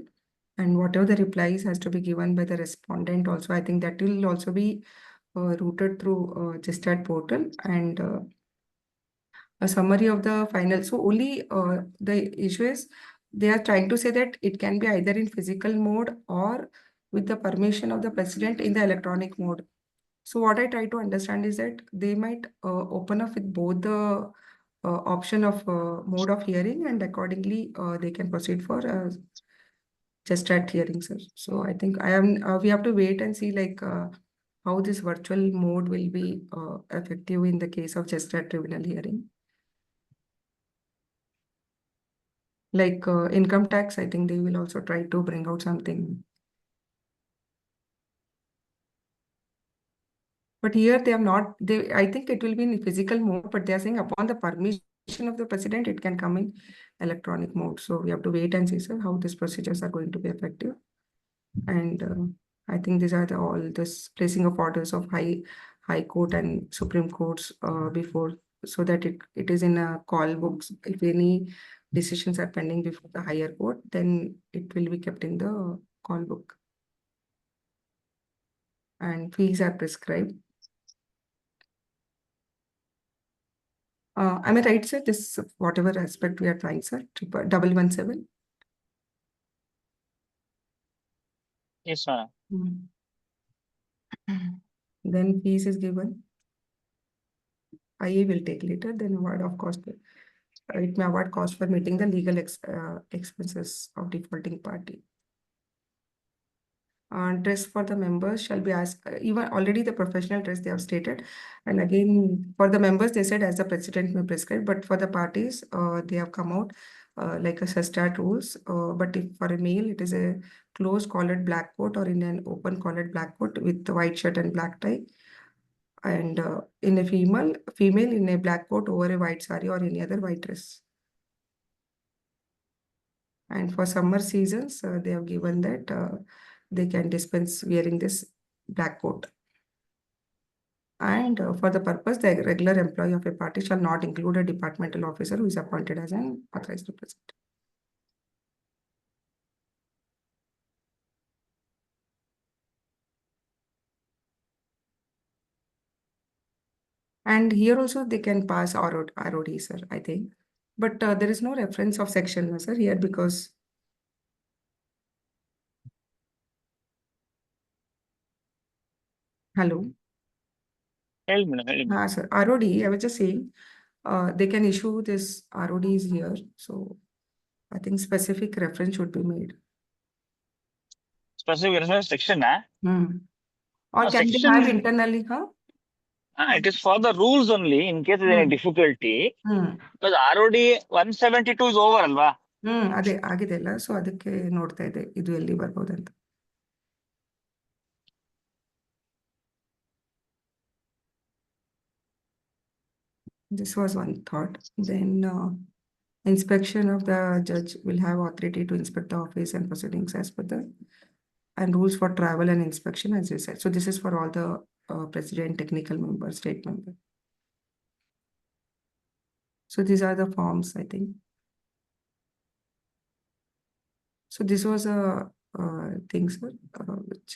And whatever the replies has to be given by the respondent also, I think that will also be routed through Gestat portal, and a summary of the final. So only the issue is they are trying to say that it can be either in physical mode or with the permission of the president in the electronic mode. So what I try to understand is that they might open up with both the option of mode of hearing, and accordingly they can proceed for Gestat hearing, sir. So I think we have to wait and see like how this virtual mode will be effective in the case of Gestat tribunal hearing. Like income tax, I think they will also try to bring out something. But here they have not, I think it will be in physical mode, but they are saying upon the permission of the president, it can come in electronic mode. So we have to wait and see, sir, how these procedures are going to be effective. And I think these are all this placing of orders of high court and Supreme Courts before, so that it is in a call books. If any decisions are pending before the higher court, then it will be kept in the call book. And fees are prescribed. Am I right, sir? This whatever aspect we are trying, sir, 117. Yes, ma'am. Then fees is given. IA will take later, then award of cost. It may award cost for meeting the legal expenses of defaulting party. Dress for the members shall be asked, even already the professional dress they have stated. And again, for the members, they said as the president may prescribe, but for the parties, they have come out like a SESTAT rules. But if for a male, it is a closed collared black coat or in an open collared black coat with the white shirt and black tie. And in a female in a black coat over a white sari or any other white dress. And for summer seasons, they have given that they can dispense wearing this black coat. And for the purpose, the regular employee of a party shall not include a departmental officer who is appointed as an authorized representative. And here also they can pass ROD, sir, I think. But there is no reference of section, sir, here because. Hello. Tell me. Sir, ROD, I was just saying, they can issue this RODs here. So I think specific reference should be made. Specific reference section, Or can they section have is- internally, huh? It is for the rules only in case there is any difficulty. Because ROD 172 is over, alva? ಅದೇ ಆಗಿದೆ ಅಲ್ಲ, so ಅದಕ್ಕೆ ನೋಡ್ತಾ ಇದೆ ಇದು ಎಲ್ಲಿ ಬರ್ಬೋದಂತ. This was one thought. Then inspection of the judge will have authority to inspect the office and proceedings as per the and rules for travel and inspection, as you said. So this is for all the president, technical member, state member. So these are the forms, I think. So this was a thing, sir, which.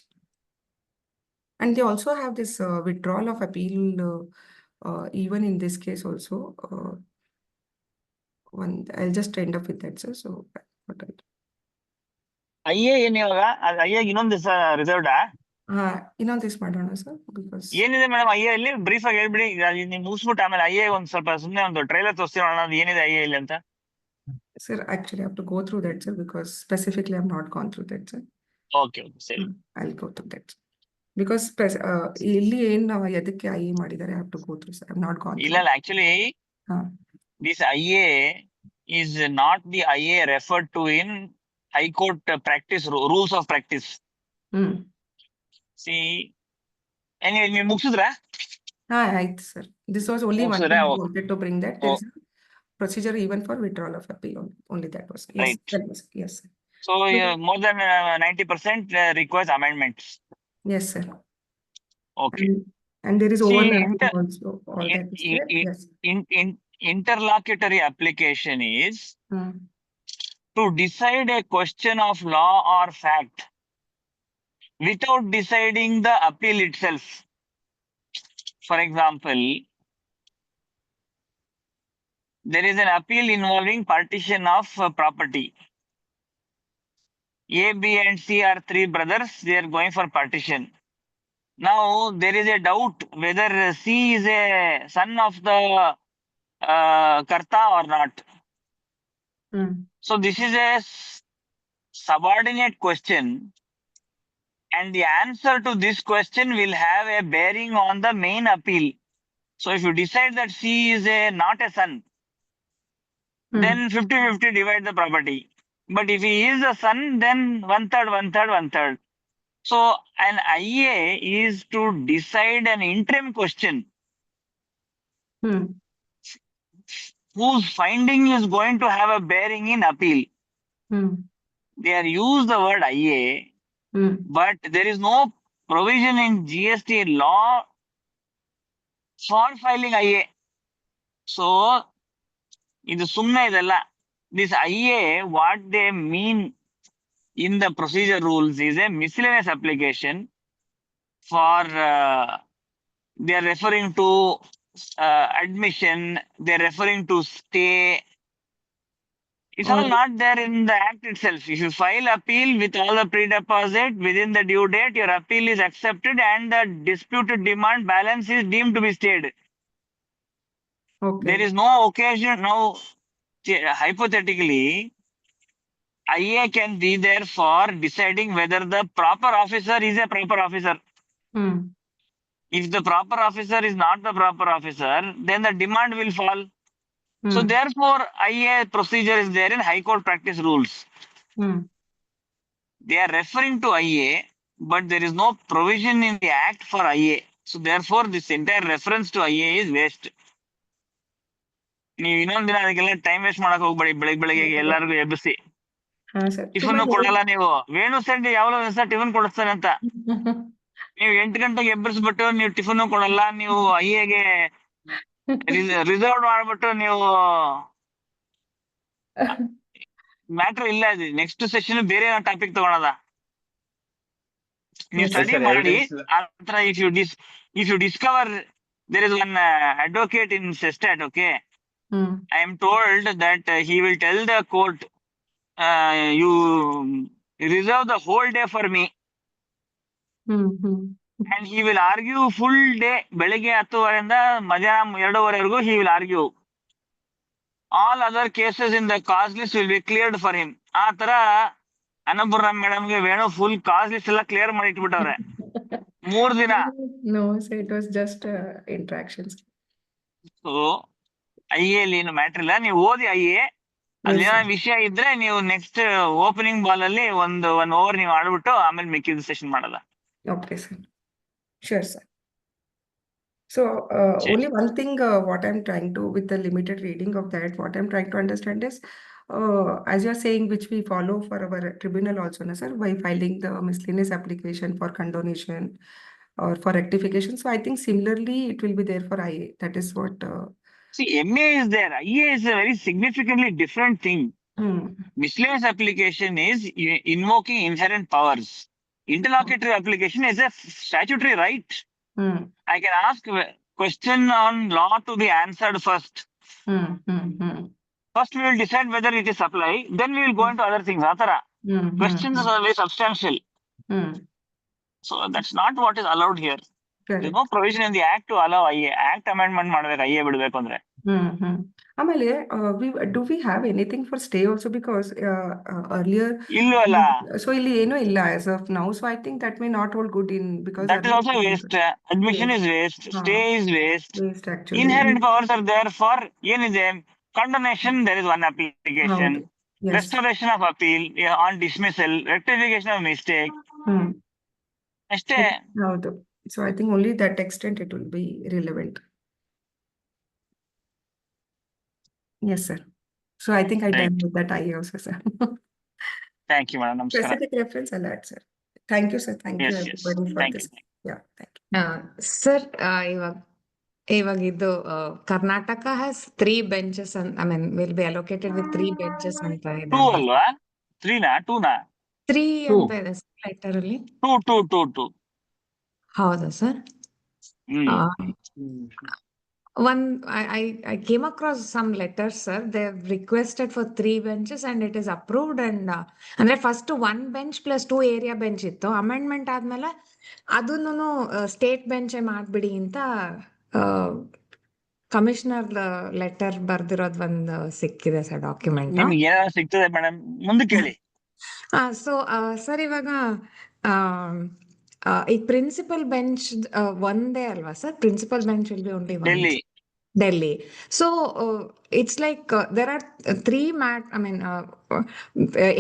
And they also have this withdrawal of appeal, even in this case also. I'll just end up with that, sir. So what I do. IA ಏನು ಇವಾಗ IA ಇನ್ನೊಂದು reserved ಇನ್ನೊಂದು ದಿವಸ ಮಾಡೋಣ sir, because ಏನಿದೆ madam IA ಅಲ್ಲಿ brief ಆಗಿ ಹೇಳ್ಬಿಡಿ. ನೀವು ಮುಗಿಸ್ಬಿಟ್ಟು ಆಮೇಲೆ IA ಒಂದ್ ಸ್ವಲ್ಪ ಸುಮ್ಮನೆ ಒಂದು ಟ್ರೈಲರ್ ತೋರಿಸ್ತೀವಿ ಅನ್ನೋದು ಏನಿದೆ IA ಇಲ್ಲಿ ಅಂತ. Sir, actually I have to go through that, sir, because specifically I have not gone through that, sir. Okay, ಸರಿ. I'll go through that. Because ಇಲ್ಲಿ ಏನ್ ಎದಕ್ಕೆ IA ಮಾಡಿದ್ದಾರೆ, I have to go through, sir. I have not gone through. ಇಲ್ಲ actually this IA is not the IA referred to in High Court practice rules of practice. See, anyway, ನೀವು ಮುಗಿಸಿದ್ರಾ? ಆಯ್ತು sir. This was only one thing I wanted to bring that. There is a procedure even for withdrawal of appeal. Only that was. Yes, right. that was, yes, sir. So more than 90% requires amendments. Yes, sir. Okay. And there is overlapping also. All that is there. Yes. Interlocutory application is to decide a question of law or fact without deciding the appeal itself. For example, there is an appeal involving partition of property. A, B, and C are three brothers. They are going for partition. Now, there is a doubt whether C is a son of the Karta or not. So, this is a subordinate question. And the answer to this question will have a bearing on the main appeal. So, if you decide that C is not a son, then 50-50 divide the property. But if he is a son, then 1/3, 1/3, 1/3. So an IA is to decide an interim question Hmm. whose finding is going to have a bearing in appeal. Hmm. They are used the word IA, Hmm. but there is no provision in GST law for filing IA. So ಇದು ಸುಮ್ಮನೆ ಇದೆಲ್ಲ. This IA, what they mean in the procedure rules is a miscellaneous application for they are referring to admission, they are referring to stay. It's all Or not there in the act itself. If you file appeal with all the pre-deposit within the due date, your appeal is accepted and the disputed demand balance is deemed to be stayed. okay. There is no occasion now. Hypothetically, IA can be there for deciding whether the proper officer is a proper officer. Hmm. If the proper officer is not the proper officer, then the demand will fall. So Hmm. therefore, IA procedure is there in High Court practice rules. Hmm. They are referring to IA, but there is no provision in the act for IA. So therefore, this entire reference to IA is waste. ನೀವು ಇನ್ನೊಂದ್ ದಿನ ಅದಕ್ಕೆಲ್ಲ time waste ಮಾಡಕ್ ಹೋಗ್ಬೇಡಿ. ಬೆಳಗ್ಗೆ ಎಲ್ಲರಿಗೂ ಎಬ್ಬಿಸಿ ಹಾ ಸರ್ ಟಿಫನ್ ಕೊಡಲ್ಲ ನೀವು. ವೇಣು ಸೆಂಡ್ ಯಾವ್ದೋ ದಿವಸ ಟಿಫನ್ ಕೊಡಿಸ್ತಾನೆ ಅಂತ ನೀವು 8 ಗಂಟೆಗೆ ಎಬ್ಬರಿಸ್ಬಿಟ್ಟು ನೀವು ಟಿಫನ್ ಕೊಡಲ್ಲ, ನೀವು ಐಎಗೆ ರಿಸರ್ವ್ ಮಾಡ್ಬಿಟ್ಟು ನೀವು ಮ್ಯಾಟ್ರ್ ಇಲ್ಲ. ಇದು ನೆಕ್ಸ್ಟ್ ಸೆಷನ್ ಬೇರೆ ಟಾಪಿಕ್ ತಗೊಳದ. ನೀವು Yes, ಸ್ಟಡಿ sir, ಮಾಡಿ evidence- ಆತರ if you discover there is one advocate in Sestat, okay, Hmm. I am told that he will tell the court, you reserve the whole day for me, Hmm. Hmm. and he will argue full day. ಬೆಳಿಗ್ಗೆ 10 ಗಂಟೆಯಿಂದ ಮಧ್ಯಾಹ್ನ 2 ಗಂಟೆವರೆಗೂ he will argue. All other cases in the cause list will be cleared for him. ಆ ತರ Annapurna ಮೇಡಮ್ಗೆ Venu full ಕಾಸ್ list ಎಲ್ಲ clear ಮಾಡಿ ಇಟ್ಬಿಟ್ಟವ್ರೆ 3 ದಿನ. No, so it was just interactions. So ಐಎಲ್ಲಿ ಏನು ಮ್ಯಾಟ್ರ್ ಇಲ್ಲ, ನೀವು ಓದಿ ಐಎ. ಅದೇನೋ ವಿಷಯ ಇದ್ರೆ ನೀವು ನೆಕ್ಸ್ಟ್ ಓಪನಿಂಗ್ ಬಾಲ್ ಅಲ್ಲಿ ಒಂದು 1 ಓವರ್ ನೀವು ಆಡ್ಬಿಟ್ಟು ಆಮೇಲೆ ಮಿಕ್ಕಿದ ಸೆಷನ್ ಮಾಡಲ್ಲ. Okay, sir. Sure, sir. So Sure. only one thing, what I'm trying to, with the limited reading of that, what I'm trying to understand is, as you're saying, which we follow for our tribunal also, na, sir, by filing the miscellaneous application for condonation or for rectification. So I think similarly it will be there for IA. That is what. See, MA is there. IA is a very significantly different thing. Hmm. Miscellaneous application is invoking inherent powers. Interlocutory application is a statutory right. Hmm. I can ask a question on law to be answered first. Hmm. Hmm. Hmm. First, we will decide whether it is supply. Then we will go into other things. Atara. Hmm. Questions are very substantial. Hmm. So that's not what is allowed here. There is Correct. no provision in the act to allow IA. Act amendment ಮಾಡ್ಬೇಕು IA ಬಿಡ್ಬೇಕು ಅಂದ್ರೆ. ಆಮೇಲೆ do we have anything for stay also, because earlier ಇಲ್ವಲ್ಲ. so ಇಲ್ಲಿ ಏನೂ ಇಲ್ಲ as of now, so I think that may not hold good in, because That is also waste. Admission is waste. Stay is waste. waste actually. Inherent powers are there for ಏನಿದೆ condonation. There is one application. ಹೌದು. Yes. Restoration of appeal on dismissal. Rectification of mistake. ಹ್ಮ್. ಅಷ್ಟೇ. ಹೌದು. So I think only that extent it will be relevant. Yes, sir. So I think I done with that IA also, sir. Thank you, madam. ನಮಸ್ಕಾರ. Specific reference I'll add, sir. Thank you, sir. Thank you Yes, yes. everybody for Thank this. you. Yeah, thank you. Sir ಇವಾಗ ಇದು Karnataka has 3 benches I mean will be allocated with 3 benches ಅಂತ ಇದೆ. 2 ಅಲ್ವಾ? 2 ನಾ? 3 ಅಂತ ಇದೆ sir letter ಅಲ್ಲಿ. 2. ಹೌದಾ sir? I came across some letters, sir. They've requested for 3 benches and it is approved. And ಅಂದ್ರೆ first 1 bench plus 2 area bench ಇತ್ತು. ಅಮೆಂಡ್ಮೆಂಟ್ ಆದ್ಮೇಲೆ ಅದನ್ನು ಸ್ಟೇಟ್ ಬೆಂಚ್ ಮಾಡ್ಬಿಡಿ ಅಂತ ಕಮಿಷನರ್ ಲೆಟರ್ ಬರ್ದಿರೋದ್ ಒಂದು ಸಿಕ್ಕಿದೆ ಸರ್ ಡಾಕ್ಯುಮೆಂಟ್. ನಿಮ್ಗೆ ಏನಾದ್ರು ಸಿಗ್ತದೆ ಮೇಡಮ್, ಮುಂದಕ್ಕೆ ಹೇಳಿ. ಸೊ ಸರ್ ಇವಾಗ ಈ ಪ್ರಿನ್ಸಿಪಲ್ ಬೆಂಚ್ ಒಂದೇ ಅಲ್ವಾ sir? Principal bench will be only one. Delhi Delhi. So it's like there are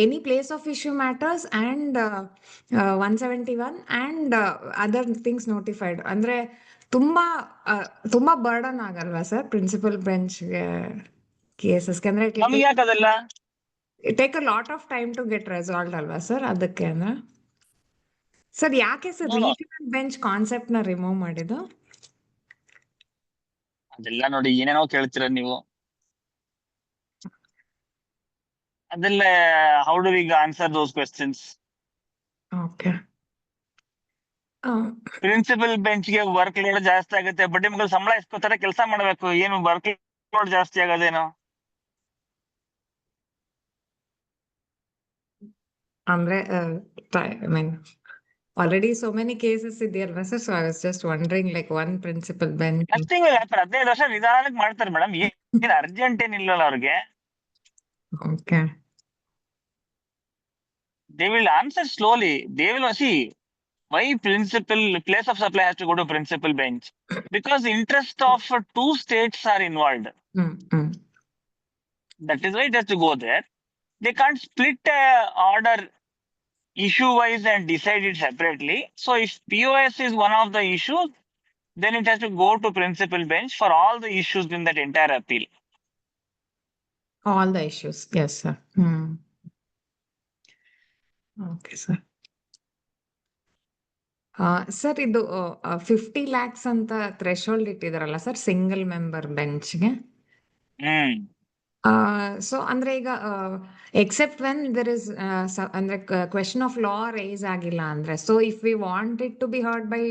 any place of issue matters and 171 and other things notified. ಅಂದ್ರೆ ತುಂಬಾ ತುಂಬಾ ಬರ್ಡನ್ ಆಗಲ್ವಾ ಸರ್ ಪ್ರಿನ್ಸಿಪಲ್ ಬೆಂಚ್ ಕೇಸಸ್ ಅಂದ್ರೆ ನಮ್ಗೆ ಯಾಕೆ ಅದೆಲ್ಲ it take a lot of time to get resolve ಅಲ್ವಾ sir ಅದಕ್ಕೆ ಅಂದ್ರೆ ಸರ್ ಯಾಕೆ sir No, no. Regional bench concept ನ ರಿಮೂವ್ ಮಾಡಿದ್ದು ಅದೆಲ್ಲ ನೋಡಿ ಏನೇನೋ ಕೇಳ್ತೀರ ನೀವು. ಅದೆಲ್ಲ how do we answer those questions? Okay principal bench ಗೆ ವರ್ಕ್ ಲೋಡ್ ಜಾಸ್ತಿ ಆಗುತ್ತೆ, ಬಡ್ಡಿ ಮಕ್ಕಳು ಸಂಬಳ ಇಸ್ಕೊತಾರೆ, ಕೆಲಸ ಮಾಡ್ಬೇಕು, ಏನು ವರ್ಕ್ ಲೋಡ್ ಜಾಸ್ತಿ ಆಗೋದೇನೋ? ಅಂದ್ರೆ I mean already so many cases ಇದೆಯಲ್ವಾ sir, so I was just wondering like one principal bench. Nothing will happen. 15 ವರ್ಷ ನಿಧಾನಕ್ಕೆ ಮಾಡ್ತಾರೆ ಮೇಡಮ್, ಏನ್ ಅರ್ಜೆಂಟ್ ಏನಿಲ್ಲಲ್ಲ ಅವ್ರಿಗೆ. Okay They will answer slowly. They will see why principal place of supply has to go to principal bench, because the interest of two states are involved. That is why it has to go there. They can't split order issue wise and decide it separately. So if POS is one of the issues, then it has to go to principal bench for all the issues in that entire appeal. all the issues, yes sir. Okay sir. Sir ಇದು 50 lakhs ಅಂತ threshold ಇಟ್ಟಿದಾರಲ್ಲ sir single member ಬೆಂಚ್ಗೆ. So ಅಂದ್ರೆ ಈಗ except when there is ಅಂದ್ರೆ question of law raise ಆಗಿಲ್ಲ ಅಂದ್ರೆ, so if we want it to be heard by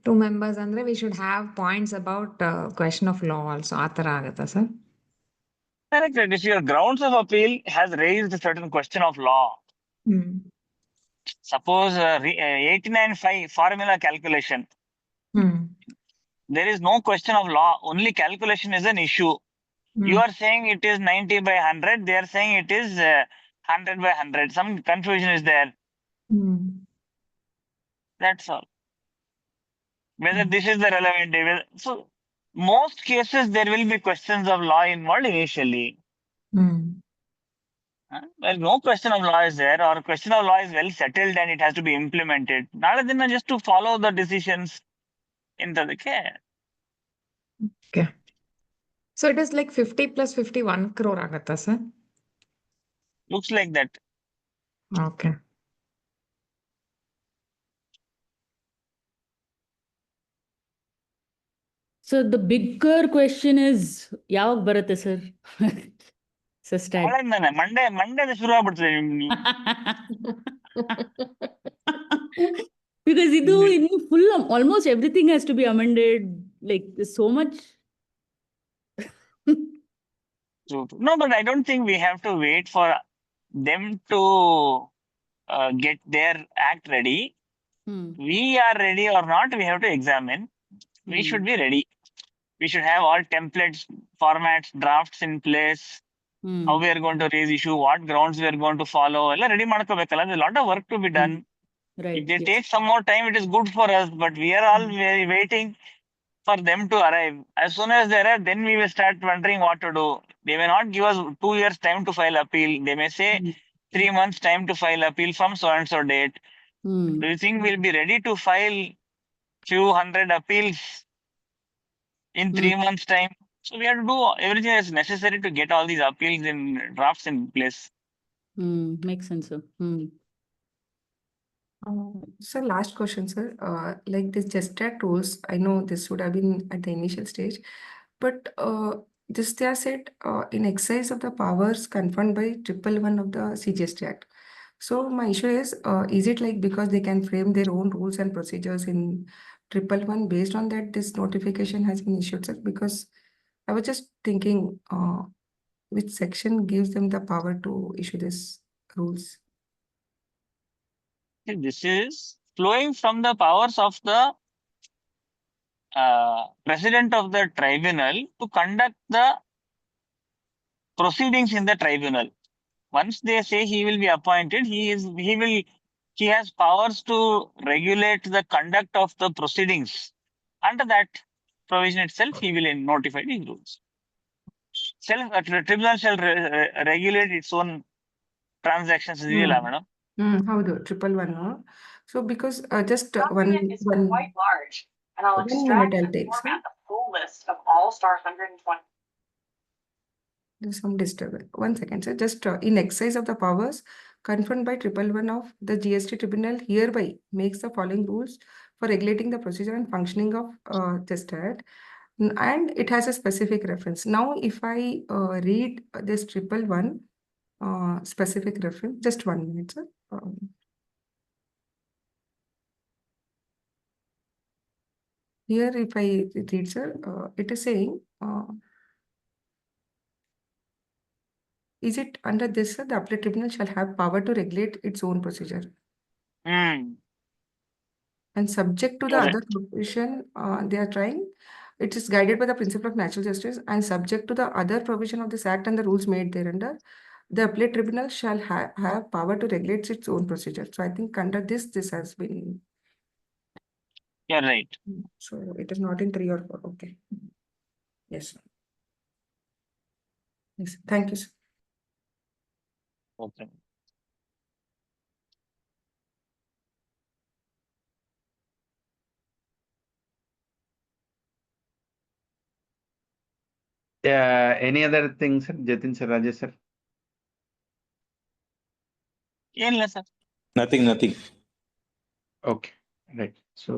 2 members ಅಂದ್ರೆ we should have points about question of law also, ಆ ತರ ಆಗತ್ತಾ sir? Correct. If your grounds of appeal has raised a certain question of law, suppose 89.5 formula calculation, there is no question of law, only calculation is an issue. You are saying it is 90/100, they are saying it is 100/100. Some confusion is there. That's all. Whether this is the relevant day. So most cases there will be questions of law involved initially. Well, no question of law is there, or question of law is well settled and it has to be implemented. Nala dinna just to follow the decisions in the care. Okay. So it is like 50 plus 51 crore ಆಗತ್ತಾ sir? Looks like that. Okay. So the bigger question is ಯಾವಾಗ ಬರುತ್ತೆ sir? So start. Monday ಶುರು ಆಗ್ಬಿಡ್ತದೆ Because ಇದು ಇನ್ನು full almost everything has to be amended, like there's so much. No, but I don't think we have to wait for them to get their act ready. We are ready or not, we have to examine. We should be ready. We should have all templates, formats, drafts in place. How we are going to raise issue, what grounds we are going to follow. All ready ಮಾಡ್ಕೋಬೇಕಲ್ಲ. There's a lot of work to be done. Right. If they take some more time, it is good for us, but we are all waiting for them to arrive. As soon as they arrive, then we will start wondering what to do. They may not give us 2 years time to file appeal. They may say 3 months time to file appeal from so and so date. Do you think we'll be ready to file few hundred appeals in 3 months time? So we have to do everything that's necessary to get all these appeals in drafts in place. Makes sense, sir. So last question, sir. Like this gestat rules, I know this would have been at the initial stage, but this they are said in exercise of the powers conferred by 111 of the CGST Act. So my issue is it like because they can frame their own rules and procedures in 111 based on that this notification has been issued, sir? Because I was just thinking which section gives them the power to issue these rules? This is flowing from the powers of the president of the tribunal to conduct the proceedings in the tribunal. Once they say he will be appointed, he has powers to regulate the conduct of the proceedings. Under that, provision itself, he will notify the rules. Tribunal shall regulate its own transactions. ಇದೆಯಲ್ಲ madam? ಹೌದು 111. So because just one minute I'll take, sir. There's some disturbance. 1 second, sir. Just in exercise of the powers conferred by 111 of the GST Tribunal hereby makes the following rules for regulating the procedure and functioning of Gestat. And it has a specific reference. Now, if I read this 111 specific reference, just 1 minute, sir. Here, if I read, sir, it is saying, is it under this, sir, the appellate tribunal shall have power to regulate its own procedure and subject to the Correct. other provision they are trying. It is guided by the principle of natural justice and subject to the other provision of this act and the rules made thereunder. The appellate tribunal shall have power to regulate its own procedure. So I think under this has been. Yeah, right. So it is not in 3 or 4. Okay. Yes, sir. Yes, sir. Thank you, sir. Okay. Any other things, sir? Jatin sir, Rajesh sir? ಏನಿಲ್ಲ sir. Nothing. Okay, right. So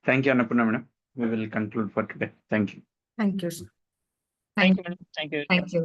thank you, Annapurna madam. We will conclude for today. Thank you. Thank you, sir. Thank you, madam. Thank you. Thank you.